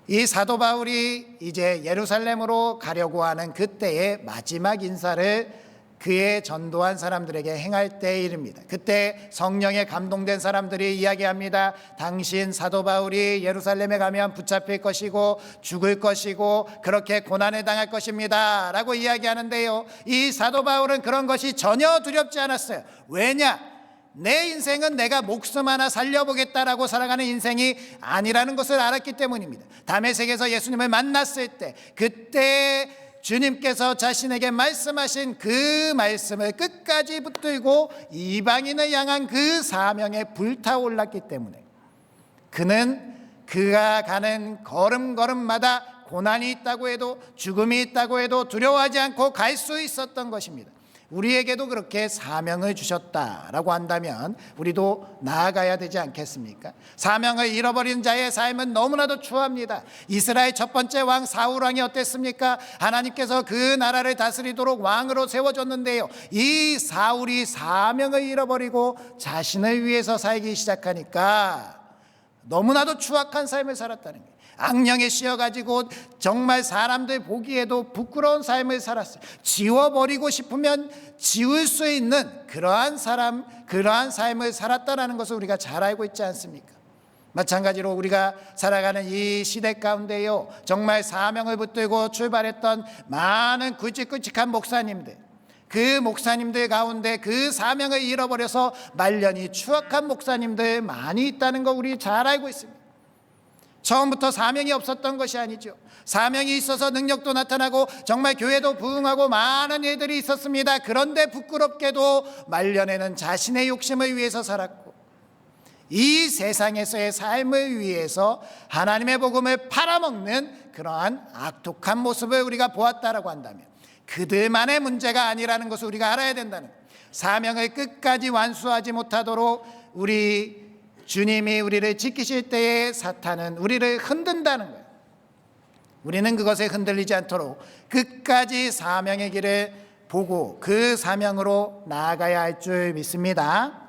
이 사도 바울이 이제 예루살렘으로 가려고 하는 그때의 마지막 인사를 그의 전도한 사람들에게 행할 때의 일입니다. 그때 성령에 감동된 사람들이 이야기합니다. 당신 사도 바울이 예루살렘에 가면 붙잡힐 것이고 죽을 것이고 그렇게 고난을 당할 것입니다 라고 이야기하는데요, 이 사도 바울은 그런 것이 전혀 두렵지 않았어요. 왜냐? 내 인생은 내가 목숨 하나 살려보겠다라고 살아가는 인생이 아니라는 것을 알았기 때문입니다. 다메섹에서 예수님을 만났을 때 그때 주님께서 자신에게 말씀하신 그 말씀을 끝까지 붙들고 이방인을 향한 그 사명에 불타올랐기 때문에 그는 그가 가는 걸음걸음마다 고난이 있다고 해도 죽음이 있다고 해도 두려워하지 않고 갈 수 있었던 것입니다. 우리에게도 그렇게 사명을 주셨다라고 한다면 우리도 나아가야 되지 않겠습니까? 사명을 잃어버린 자의 삶은 너무나도 추합니다. 이스라엘 첫 번째 왕 사울 왕이 어땠습니까? 하나님께서 그 나라를 다스리도록 왕으로 세워줬는데요, 이 사울이 사명을 잃어버리고 자신을 위해서 살기 시작하니까 너무나도 추악한 삶을 살았다는 거예요. 악령에 씌어가지고 정말 사람들 보기에도 부끄러운 삶을 살았어요. 지워버리고 싶으면 지울 수 있는 그러한 삶을 살았다는 것을 우리가 잘 알고 있지 않습니까? 마찬가지로 우리가 살아가는 이 시대 가운데요, 정말 사명을 붙들고 출발했던 많은 굵직굵직한 목사님들, 그 목사님들 가운데 그 사명을 잃어버려서 말년이 추악한 목사님들 많이 있다는 거 우리 잘 알고 있습니다. 처음부터 사명이 없었던 것이 아니죠. 사명이 있어서 능력도 나타나고 정말 교회도 부흥하고 많은 일들이 있었습니다. 그런데 부끄럽게도 말년에는 자신의 욕심을 위해서 살았고 이 세상에서의 삶을 위해서 하나님의 복음을 팔아먹는 그러한 악독한 모습을 우리가 보았다라고 한다면 그들만의 문제가 아니라는 것을 우리가 알아야 된다는 거예요. 사명을 끝까지 완수하지 못하도록 우리 주님이 우리를 지키실 때에 사탄은 우리를 흔든다는 거예요. 우리는 그것에 흔들리지 않도록 끝까지 사명의 길을 보고 그 사명으로 나아가야 할 줄 믿습니다.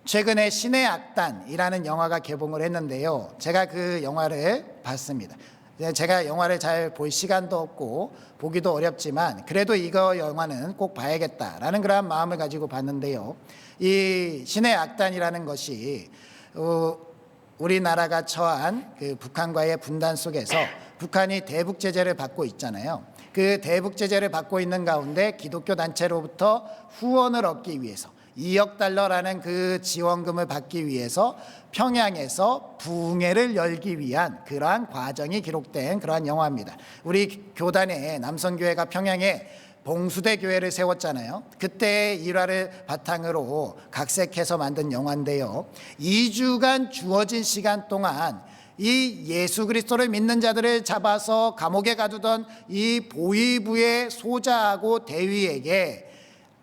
최근에 신의 악단이라는 영화가 개봉을 했는데요, 제가 그 영화를 봤습니다. 제가 영화를 잘 볼 시간도 없고 보기도 어렵지만 그래도 이거 영화는 꼭 봐야겠다라는 그런 마음을 가지고 봤는데요, 이 신의 악단이라는 것이 우리나라가 처한 그 북한과의 분단 속에서 북한이 대북 제재를 받고 있잖아요. 그 대북 제재를 받고 있는 가운데 기독교 단체로부터 후원을 얻기 위해서 2억 달러라는 그 지원금을 받기 위해서 평양에서 부흥회를 열기 위한 그러한 과정이 기록된 그러한 영화입니다. 우리 교단의 남성교회가 평양에 봉수대 교회를 세웠잖아요. 그때 일화를 바탕으로 각색해서 만든 영화인데요, 2주간 주어진 시간 동안 이 예수 그리스도를 믿는 자들을 잡아서 감옥에 가두던 이 보위부의 소자하고 대위에게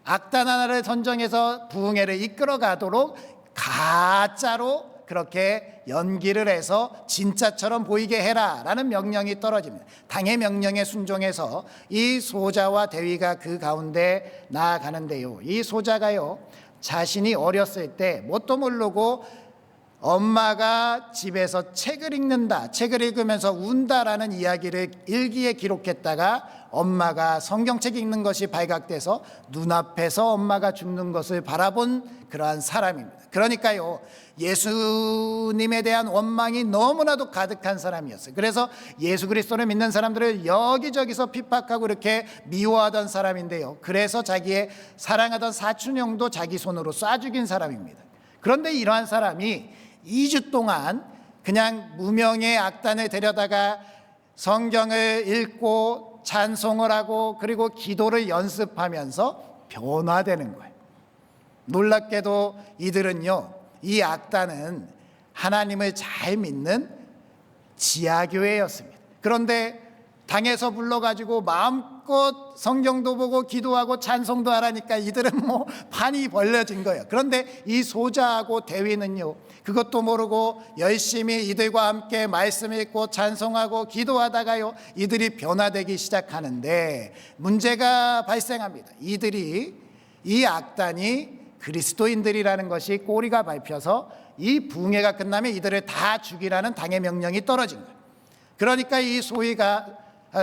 악단 하나를 선정해서 부흥회를 이끌어 가도록 가짜로 그렇게 연기를 해서 진짜처럼 보이게 해라라는 명령이 떨어집니다. 당의 명령에 순종해서 이 소자와 대위가 그 가운데 나아가는데요, 이 소자가요, 자신이 어렸을 때 뭣도 모르고 엄마가 집에서 책을 읽는다, 책을 읽으면서 운다라는 이야기를 일기에 기록했다가 엄마가 성경책 읽는 것이 발각돼서 눈앞에서 엄마가 죽는 것을 바라본 그러한 사람입니다. 그러니까요, 예수님에 대한 원망이 너무나도 가득한 사람이었어요. 그래서 예수 그리스도를 믿는 사람들을 여기저기서 핍박하고 이렇게 미워하던 사람인데요, 그래서 자기의 사랑하던 사촌형도 자기 손으로 쏴 죽인 사람입니다. 그런데 이러한 사람이 2주 동안 그냥 무명의 악단을 데려다가 성경을 읽고 찬송을 하고 그리고 기도를 연습하면서 변화되는 거예요. 놀랍게도 이들은요, 이 악단은 하나님을 잘 믿는 지하교회였습니다. 그런데 당에서 불러가지고 마음껏 듣고 성경도 보고 기도하고 찬송도 하라니까 이들은 뭐 판이 벌려진 거예요. 그런데 이 소자하고 대위는요, 그것도 모르고 열심히 이들과 함께 말씀 읽고 찬송하고 기도하다가요, 이들이 변화되기 시작하는데 문제가 발생합니다. 이 악단이 그리스도인들이라는 것이 꼬리가 밟혀서 이 부흥회가 끝나면 이들을 다 죽이라는 당의 명령이 떨어진 거예요. 그러니까 이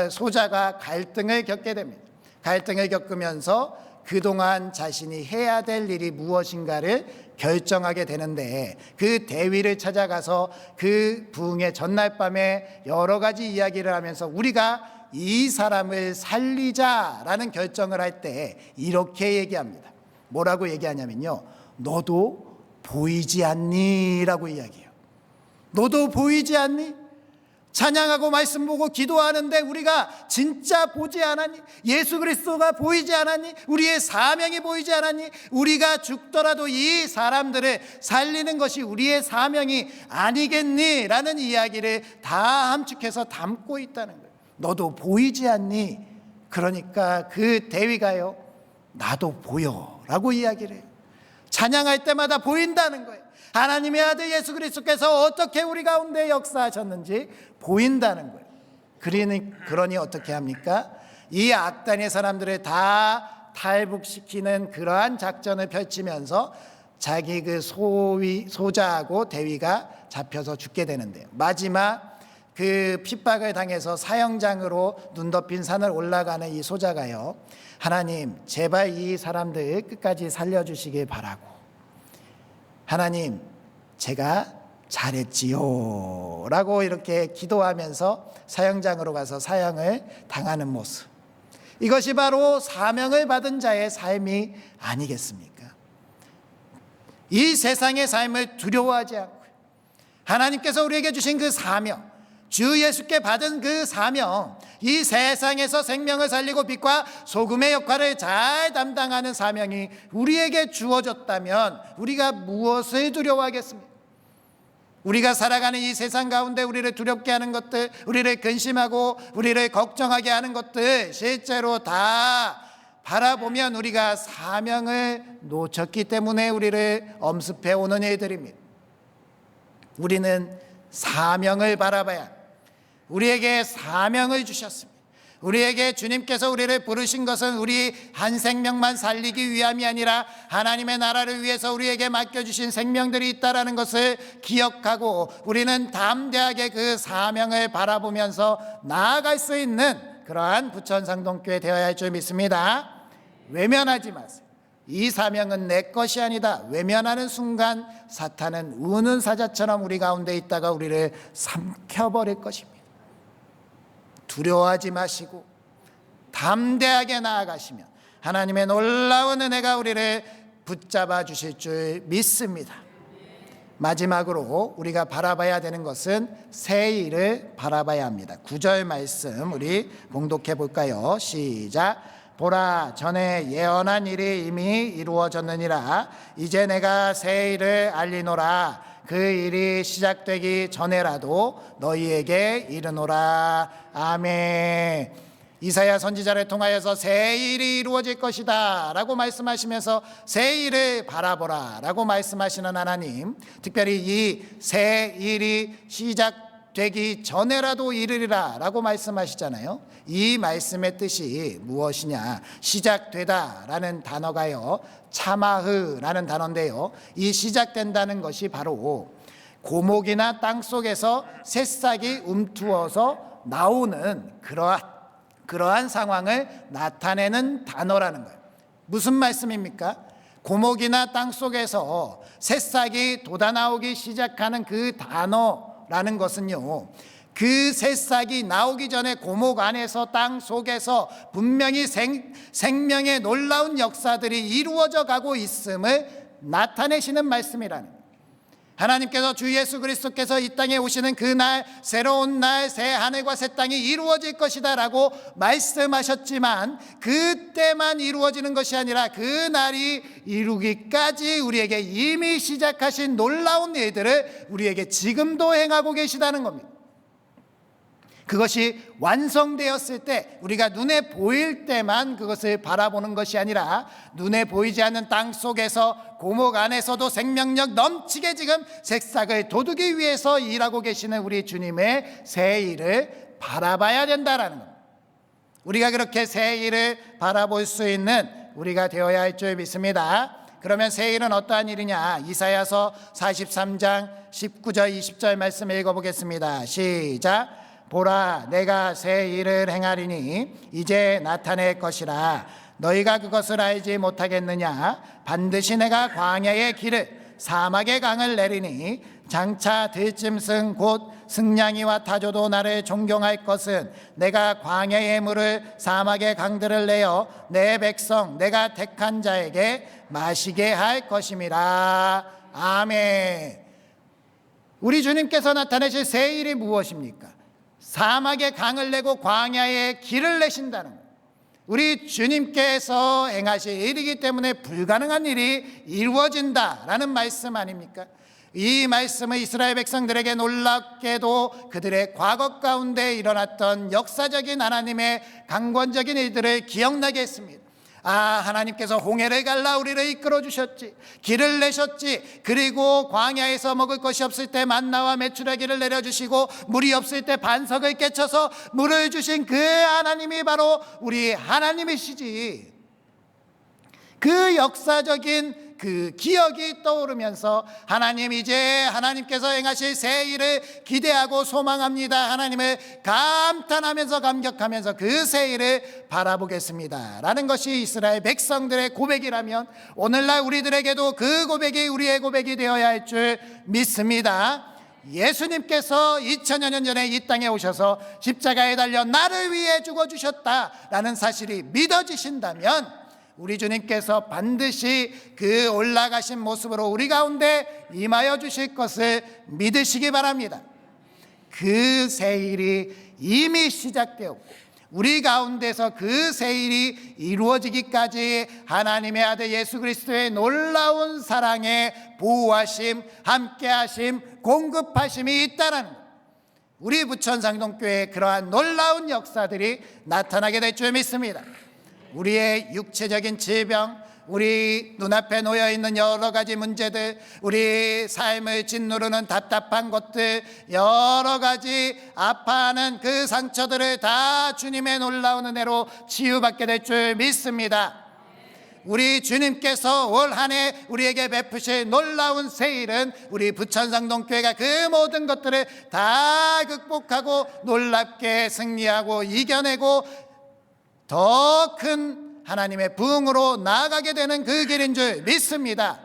소자가 갈등을 겪게 됩니다. 갈등을 겪으면서 그동안 자신이 해야 될 일이 무엇인가를 결정하게 되는데, 그 대위를 찾아가서 그 부흥의 전날 밤에 여러 가지 이야기를 하면서 우리가 이 사람을 살리자라는 결정을 할 때 이렇게 얘기합니다. 뭐라고 얘기하냐면요, 너도 보이지 않니? 라고 이야기해요. 너도 보이지 않니? 찬양하고 말씀 보고 기도하는데 우리가 진짜 보지 않았니? 예수 그리스도가 보이지 않았니? 우리의 사명이 보이지 않았니? 우리가 죽더라도 이 사람들을 살리는 것이 우리의 사명이 아니겠니? 라는 이야기를 다 함축해서 담고 있다는 거예요. 너도 보이지 않니? 그러니까 그 대위가요, 나도 보여 라고 이야기를 해요. 찬양할 때마다 보인다는 거예요. 하나님의 아들 예수 그리스도께서 어떻게 우리 가운데 역사하셨는지 보인다는 거예요. 그러니 어떻게 합니까? 이 악단의 사람들을 다 탈북시키는 그러한 작전을 펼치면서 자기 그 소자하고 대위가 잡혀서 죽게 되는데요. 마지막 그 핍박을 당해서 사형장으로 눈 덮인 산을 올라가는 이 소자가요, 하나님 제발 이 사람들 끝까지 살려주시길 바라고, 하나님 제가 잘했지요 라고 이렇게 기도하면서 사형장으로 가서 사형을 당하는 모습, 이것이 바로 사명을 받은 자의 삶이 아니겠습니까? 이 세상의 삶을 두려워하지 않고 하나님께서 우리에게 주신 그 사명, 주 예수께 받은 그 사명, 이 세상에서 생명을 살리고 빛과 소금의 역할을 잘 담당하는 사명이 우리에게 주어졌다면 우리가 무엇을 두려워하겠습니까? 우리가 살아가는 이 세상 가운데 우리를 두렵게 하는 것들, 우리를 근심하고 우리를 걱정하게 하는 것들, 실제로 다 바라보면 우리가 사명을 놓쳤기 때문에 우리를 엄습해 오는 일들입니다. 우리는 사명을 바라봐야 합니다. 우리에게 사명을 주셨습니다. 우리에게 주님께서 우리를 부르신 것은 우리 한 생명만 살리기 위함이 아니라 하나님의 나라를 위해서 우리에게 맡겨주신 생명들이 있다는 것을 기억하고 우리는 담대하게 그 사명을 바라보면서 나아갈 수 있는 그러한 부천상동교회 되어야 할 줄 믿습니다. 외면하지 마세요. 이 사명은 내 것이 아니다. 외면하는 순간 사탄은 우는 사자처럼 우리 가운데 있다가 우리를 삼켜버릴 것입니다. 두려워하지 마시고 담대하게 나아가시면 하나님의 놀라운 은혜가 우리를 붙잡아 주실 줄 믿습니다. 마지막으로 우리가 바라봐야 되는 것은 새 일을 바라봐야 합니다. 9절 말씀 우리 봉독해 볼까요? 시작. 보라, 전에 예언한 일이 이미 이루어졌느니라. 이제 내가 새 일을 알리노라. 그 일이 시작되기 전에라도 너희에게 이르노라. 아멘. 이사야 선지자를 통하여서 새 일이 이루어질 것이다 라고 말씀하시면서 새 일을 바라보라 라고 말씀하시는 하나님, 특별히 이 새 일이 시작되기 전에라도 이르리라 라고 말씀하시잖아요. 이 말씀의 뜻이 무엇이냐? 시작되다 라는 단어가요, 차마흐라는 단어인데요, 이 시작된다는 것이 바로 고목이나 땅 속에서 새싹이 움트어서 나오는 그러한 상황을 나타내는 단어라는 거예요. 무슨 말씀입니까? 고목이나 땅 속에서 새싹이 돋아나오기 시작하는 그 단어라는 것은요, 그 새싹이 나오기 전에 고목 안에서 땅 속에서 분명히 생명의 놀라운 역사들이 이루어져 가고 있음을 나타내시는 말씀이라는 거예요. 하나님께서 주 예수 그리스도께서 이 땅에 오시는 그날, 새로운 날, 새 하늘과 새 땅이 이루어질 것이다 라고 말씀하셨지만 그때만 이루어지는 것이 아니라 그 날이 이루기까지 우리에게 이미 시작하신 놀라운 일들을 우리에게 지금도 행하고 계시다는 겁니다. 그것이 완성되었을 때 우리가 눈에 보일 때만 그것을 바라보는 것이 아니라 눈에 보이지 않는 땅 속에서 고목 안에서도 생명력 넘치게 지금 새싹을 돋우기 위해서 일하고 계시는 우리 주님의 새 일을 바라봐야 된다라는 겁니다. 우리가 그렇게 새 일을 바라볼 수 있는 우리가 되어야 할 줄 믿습니다. 그러면 새 일은 어떠한 일이냐? 이사야서 43장 19절 20절 말씀 읽어보겠습니다. 시작. 보라, 내가 새 일을 행하리니 이제 나타낼 것이라. 너희가 그것을 알지 못하겠느냐? 반드시 내가 광야의 길을 사막의 강을 내리니 장차 들짐승 곧 승냥이와 타조도 나를 존경할 것은 내가 광야의 물을 사막의 강들을 내어 내 백성 내가 택한 자에게 마시게 할 것임이라. 아멘. 우리 주님께서 나타내실 새 일이 무엇입니까? 사막의 강을 내고 광야의 길을 내신다는 것. 우리 주님께서 행하실 일이기 때문에 불가능한 일이 이루어진다라는 말씀 아닙니까? 이 말씀은 이스라엘 백성들에게 놀랍게도 그들의 과거 가운데 일어났던 역사적인 하나님의 강권적인 일들을 기억나게 했습니다. 하나님께서 홍해를 갈라 우리를 이끌어 주셨지, 길을 내셨지, 그리고 광야에서 먹을 것이 없을 때 만나와 메추라기를 내려주시고 물이 없을 때 반석을 깨쳐서 물을 주신 그 하나님이 바로 우리 하나님이시지. 그 역사적인 그 기억이 떠오르면서 하나님, 이제 하나님께서 행하실 새 일을 기대하고 소망합니다. 하나님을 감탄하면서 감격하면서 그 새 일을 바라보겠습니다 라는 것이 이스라엘 백성들의 고백이라면 오늘날 우리들에게도 그 고백이 우리의 고백이 되어야 할 줄 믿습니다. 예수님께서 2000여 년 전에 이 땅에 오셔서 십자가에 달려 나를 위해 죽어주셨다라는 사실이 믿어지신다면 우리 주님께서 반드시 그 올라가신 모습으로 우리 가운데 임하여 주실 것을 믿으시기 바랍니다. 그 새 일이 이미 시작되었고 우리 가운데서 그 새 일이 이루어지기까지 하나님의 아들 예수 그리스도의 놀라운 사랑의 보호하심, 함께하심, 공급하심이 있다는 것. 우리 부천상동교회에 그러한 놀라운 역사들이 나타나게 될 줄 믿습니다. 우리의 육체적인 질병, 우리 눈앞에 놓여있는 여러 가지 문제들, 우리 삶을 짓누르는 답답한 것들, 여러 가지 아파하는 그 상처들을 다 주님의 놀라운 은혜로 치유받게 될 줄 믿습니다. 우리 주님께서 올 한 해 우리에게 베푸실 놀라운 새 일은 우리 부천상동교회가 그 모든 것들을 다 극복하고 놀랍게 승리하고 이겨내고 더 큰 하나님의 부흥으로 나아가게 되는 그 길인 줄 믿습니다.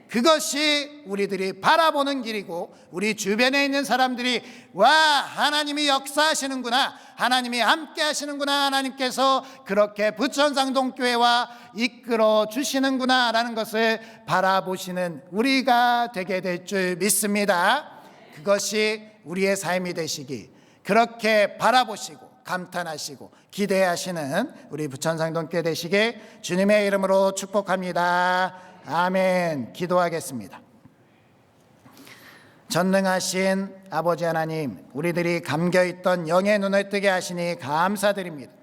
그것이 우리들이 바라보는 길이고 우리 주변에 있는 사람들이 와, 하나님이 역사하시는구나, 하나님이 함께 하시는구나, 하나님께서 그렇게 부천상동교회와 이끌어 주시는구나 라는 것을 바라보시는 우리가 되게 될 줄 믿습니다. 그것이 우리의 삶이 되시기, 그렇게 바라보시고 감탄하시고 기대하시는 우리 부천상동교회 되시길 주님의 이름으로 축복합니다. 아멘. 기도하겠습니다. 전능하신 아버지 하나님, 우리들이 감겨있던 영의 눈을 뜨게 하시니 감사드립니다.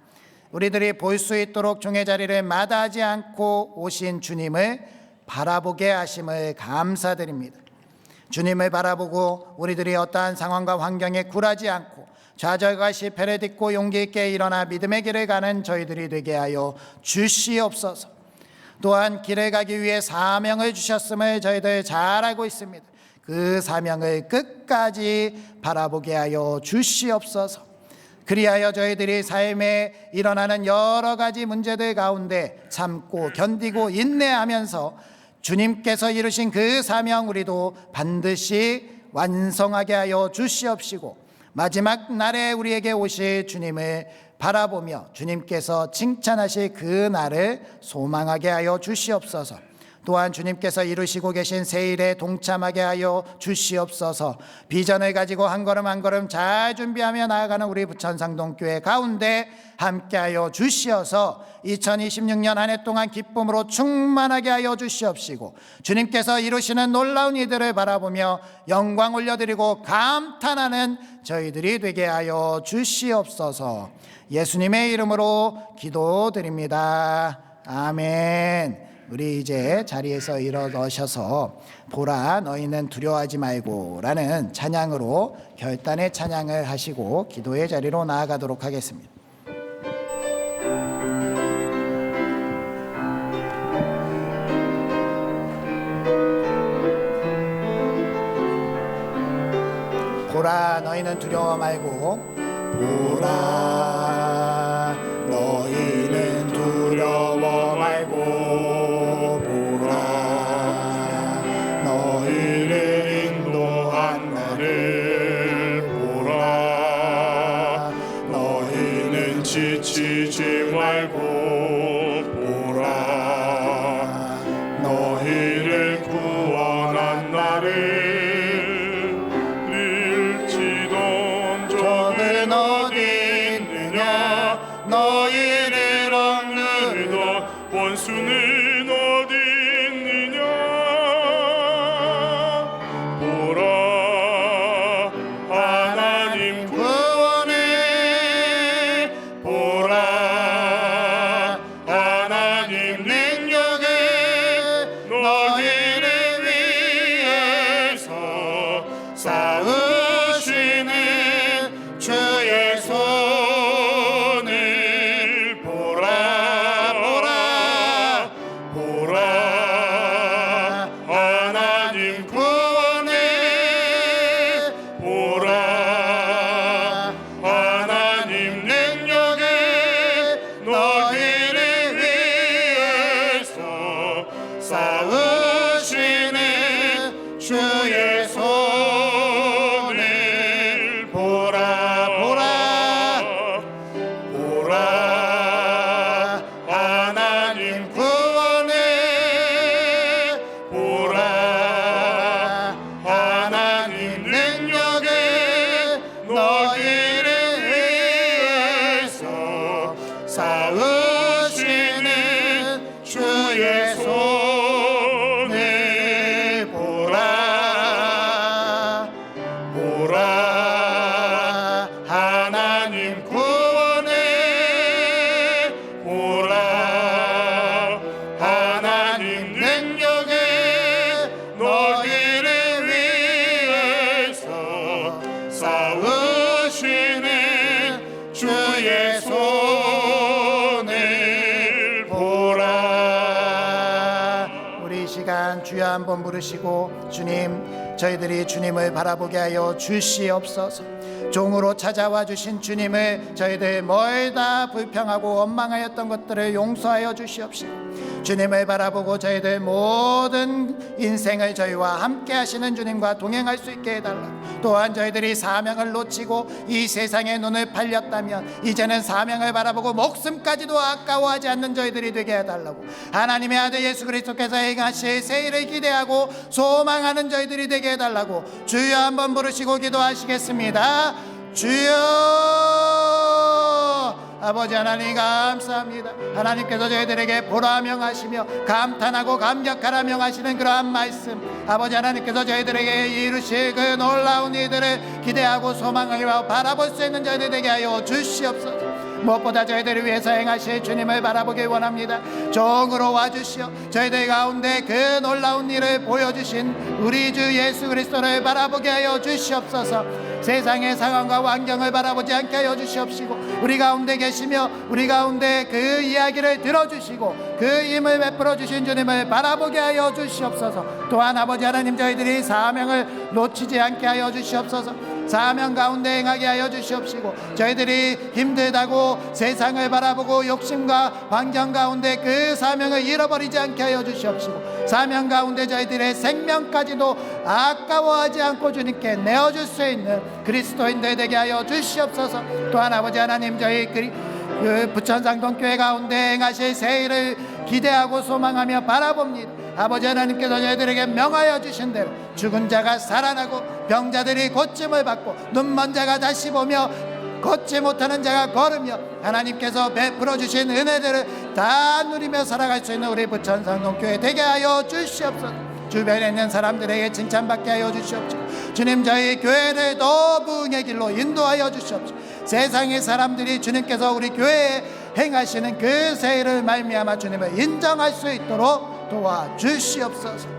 우리들이 볼 수 있도록 종의 자리를 마다하지 않고 오신 주님을 바라보게 하심을 감사드립니다. 주님을 바라보고 우리들이 어떠한 상황과 환경에 굴하지 않고 좌절과 실패를 딛고 용기 있게 일어나 믿음의 길을 가는 저희들이 되게 하여 주시옵소서. 또한 길을 가기 위해 사명을 주셨음을 저희들 잘 알고 있습니다. 그 사명을 끝까지 바라보게 하여 주시옵소서. 그리하여 저희들이 삶에 일어나는 여러 가지 문제들 가운데 참고 견디고 인내하면서 주님께서 이루신 그 사명 우리도 반드시 완성하게 하여 주시옵시고 마지막 날에 우리에게 오실 주님을 바라보며 주님께서 칭찬하실 그 날을 소망하게 하여 주시옵소서. 또한 주님께서 이루시고 계신 새 일에 동참하게 하여 주시옵소서. 비전을 가지고 한 걸음 한 걸음 잘 준비하며 나아가는 우리 부천상동교회 가운데 함께하여 주시어서 2026년 한 해 동안 기쁨으로 충만하게 하여 주시옵시고, 주님께서 이루시는 놀라운 이들을 바라보며 영광 올려드리고 감탄하는 저희들이 되게 하여 주시옵소서. 예수님의 이름으로 기도드립니다. 아멘. 우리 이제 자리에서 일어나셔서 보라 너희는 두려워하지 말고 라는 찬양으로 결단의 찬양을 하시고 기도의 자리로 나아가도록 하겠습니다. 보라 너희는 두려워 말고, 보라 너희는 두려워 말고, 보라 너희를 인도한 나를 보라 너희는 지치지 말고, 보라 너희를 구원한 나를 적은 어디 있느냐 너희를 억누르던
원수는 어디 있느냐 보라 하나님
구원해,
보라 하나님 능력에 너희를 위해서 싸우시는 주의 손을 보라 보라 보라 하나님 구원해, 보라 하나님 능력에 너희를 위해서 싸우시는 주의 손을 보라 보라 하나님 구원해, 보라 하나님 능력에 너희를 위해서 싸우시는 주의 손을 보라 보라 하나님 구원해, 보라 하나님 능력에 너희를 위해서 싸우시는 주의 손을 보라. 우리 이 시간 주여 한번 부르시고, 주님 저희들이 주님을 바라보게 하여 주시옵소서. 종으로 찾아와 주신 주님을 저희들 멀다 불평하고 원망하였던 것들을 용서하여 주시옵시고, 주님을 바라보고 저희들 모든 인생을 저희와 함께 하시는 주님과 동행할 수 있게 해달라. 또한 저희들이 사명을 놓치고 이 세상에 눈을 팔렸다면 이제는 사명을 바라보고 목숨까지도 아까워하지 않는 저희들이 되게 해달라고, 하나님의 아들 예수 그리스도께서 행하실 새 일을 기대하고 소망하는 저희들이 되게 해달라고 주여 한번 부르시고 기도하시겠습니다. 주여. 아버지 하나님 감사합니다. 하나님께서 저희들에게 보라 명하시며 감탄하고 감격하라 명하시는 그러한 말씀, 아버지 하나님께서 저희들에게 이루실 그 놀라운 일들을 기대하고 소망하며 바라볼 수 있는 저희들 되게 하여 주시옵소서. 무엇보다 저희들을 위해서 행하실 주님을 바라보길 원합니다. 종으로 와주시어 저희들 가운데 그 놀라운 일을 보여주신 우리 주 예수 그리스도를 바라보게 하여 주시옵소서. 세상의 상황과 환경을 바라보지 않게 하여 주시옵시고, 우리 가운데 계시며 우리 가운데 그 이야기를 들어주시고 그 힘을 베풀어 주신 주님을 바라보게 하여 주시옵소서. 또한 아버지 하나님 저희들이 사명을 놓치지 않게 하여 주시옵소서. 사명 가운데 행하게 하여 주시옵시고, 저희들이 힘들다고 세상을 바라보고 욕심과 환경 가운데 그 사명을 잃어버리지 않게 하여 주시옵시고, 사명 가운데 저희들의 생명까지도 아까워하지 않고 주님께 내어줄 수 있는 그리스도인들 되게 하여 주시옵소서. 또한 아버지 하나님 저희 그 부천상동교회 가운데 행하실 새 일을 기대하고 소망하며 바라봅니다. 아버지 하나님께서 저희들에게 명하여 주신 대로 죽은 자가 살아나고 병자들이 고침을 받고 눈먼 자가 다시 보며 걷지 못하는 자가 걸으며 하나님께서 베풀어 주신 은혜들을 다 누리며 살아갈 수 있는 우리 부천성동교회 되게 하여 주시옵소서. 주변에 있는 사람들에게 칭찬받게 하여 주시옵소서. 주님, 저희 교회를 더 부흥의 길로 인도하여 주시옵소서. 세상의 사람들이 주님께서 우리 교회에 행하시는 그 세일을 말미암아 주님을 인정할 수 있도록 도와주시옵소서.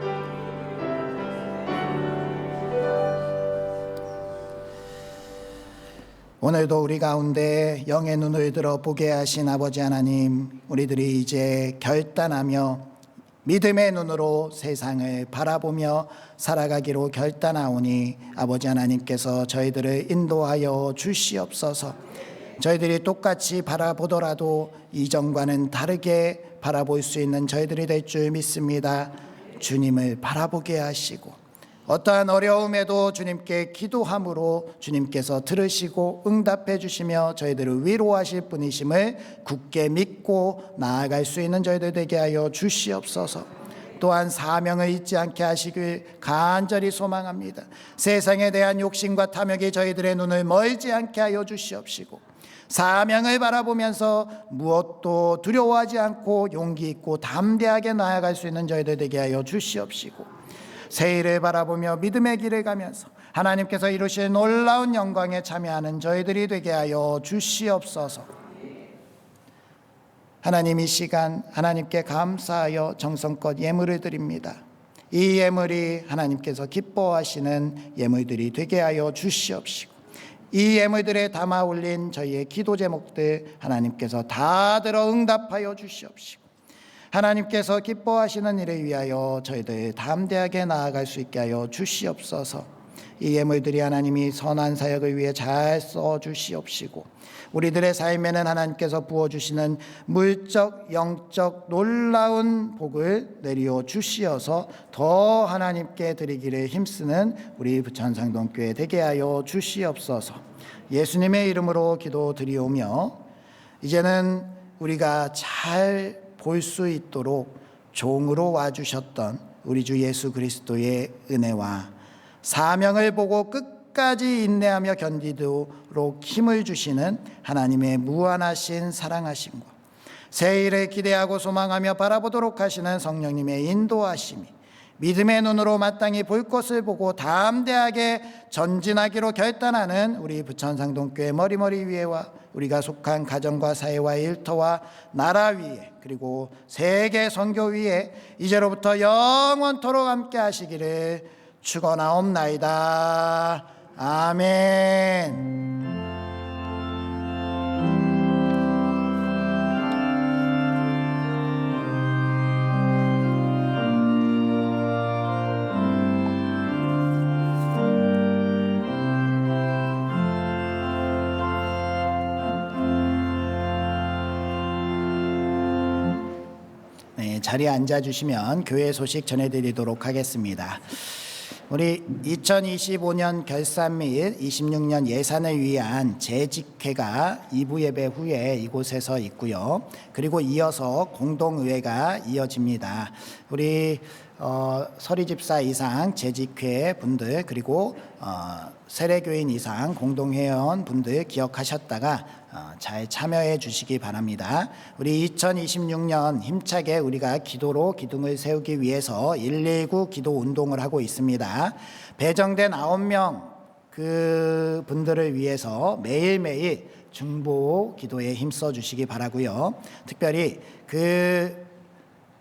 오늘도 우리 가운데 영의 눈을 들어 보게 하신 아버지 하나님, 우리들이 이제 결단하며 믿음의 눈으로 세상을 바라보며 살아가기로 결단하오니 아버지 하나님께서 저희들을 인도하여 주시옵소서. 저희들이 똑같이 바라보더라도 이전과는 다르게 바라볼 수 있는 저희들이 될 줄 믿습니다. 주님을 바라보게 하시고 어떠한 어려움에도 주님께 기도함으로 주님께서 들으시고 응답해 주시며 저희들을 위로하실 분이심을 굳게 믿고 나아갈 수 있는 저희들 되게 하여 주시옵소서. 또한 사명을 잊지 않게 하시길 간절히 소망합니다. 세상에 대한 욕심과 탐욕이 저희들의 눈을 멀지 않게 하여 주시옵시고 사명을 바라보면서 무엇도 두려워하지 않고 용기 있고 담대하게 나아갈 수 있는 저희들 되게 하여 주시옵시고 새해를 바라보며 믿음의 길을 가면서 하나님께서 이루실 놀라운 영광에 참여하는 저희들이 되게 하여 주시옵소서. 하나님, 이 시간 하나님께 감사하여 정성껏 예물을 드립니다. 이 예물이 하나님께서 기뻐하시는 예물들이 되게 하여 주시옵시고 이 예물들에 담아 올린 저희의 기도 제목들 하나님께서 다 들어 응답하여 주시옵시고 하나님께서 기뻐하시는 일을 위하여 저희들 담대하게 나아갈 수 있게 하여 주시옵소서. 이 예물들이 하나님이 선한 사역을 위해 잘 써주시옵시고 우리들의 삶에는 하나님께서 부어주시는 물적 영적 놀라운 복을 내려 주시어서 더 하나님께 드리기를 힘쓰는 우리 부천상동교회 되게 하여 주시옵소서. 예수님의 이름으로 기도드리오며 이제는 우리가 잘 볼 수 있도록 종으로 와주셨던 우리 주 예수 그리스도의 은혜와 사명을 보고 끝까지 인내하며 견디도록 힘을 주시는 하나님의 무한하신 사랑하심과 새해를 기대하고 소망하며 바라보도록 하시는 성령님의 인도하심이 믿음의 눈으로 마땅히 볼 것을 보고 담대하게 전진하기로 결단하는 우리 부천상동교회 머리머리 위에와 우리가 속한 가정과 사회와 일터와 나라 위에 그리고 세계 선교 위에 이제로부터 영원토록 함께 하시기를 축원하옵나이다. 아멘. 자리에 앉아주시면 교회 소식 전해드리도록 하겠습니다. 우리 2025년 결산 및 26년 예산을 위한 재직회가 2부 예배 후에 이곳에서 있고요. 그리고 이어서 공동의회가 이어집니다. 우리 서리집사 이상 재직회 분들 그리고 세례교인 이상 공동회원 분들 기억하셨다가 잘 참여해 주시기 바랍니다. 우리 2026년 힘차게 우리가 기도로 기둥을 세우기 위해서 119 기도 운동을 하고 있습니다. 배정된 9명 그 분들을 위해서 매일매일 중보 기도에 힘써 주시기 바라고요. 특별히 그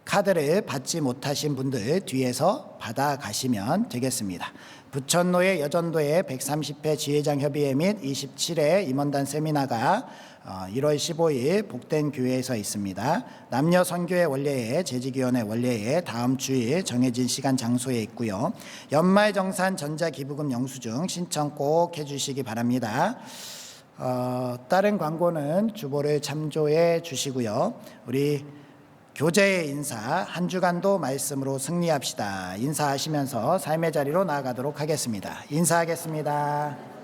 카드를 받지 못하신 분들 뒤에서 받아가시면 되겠습니다. 부천노예 여전도회 130회 지회장 협의회 및 27회 임원단 세미나가 1월 15일 복된 교회에서 있습니다. 남녀 선교회 원례회 재직위원회 원례회 다음 주일 정해진 시간 장소에 있고요. 연말정산 전자기부금 영수증 신청 꼭 해주시기 바랍니다. 다른 광고는 주보를 참조해 주시고요. 우리 교제의 인사 한 주간도 말씀으로 승리합시다. 인사하시면서 삶의 자리로 나아가도록 하겠습니다. 인사하겠습니다.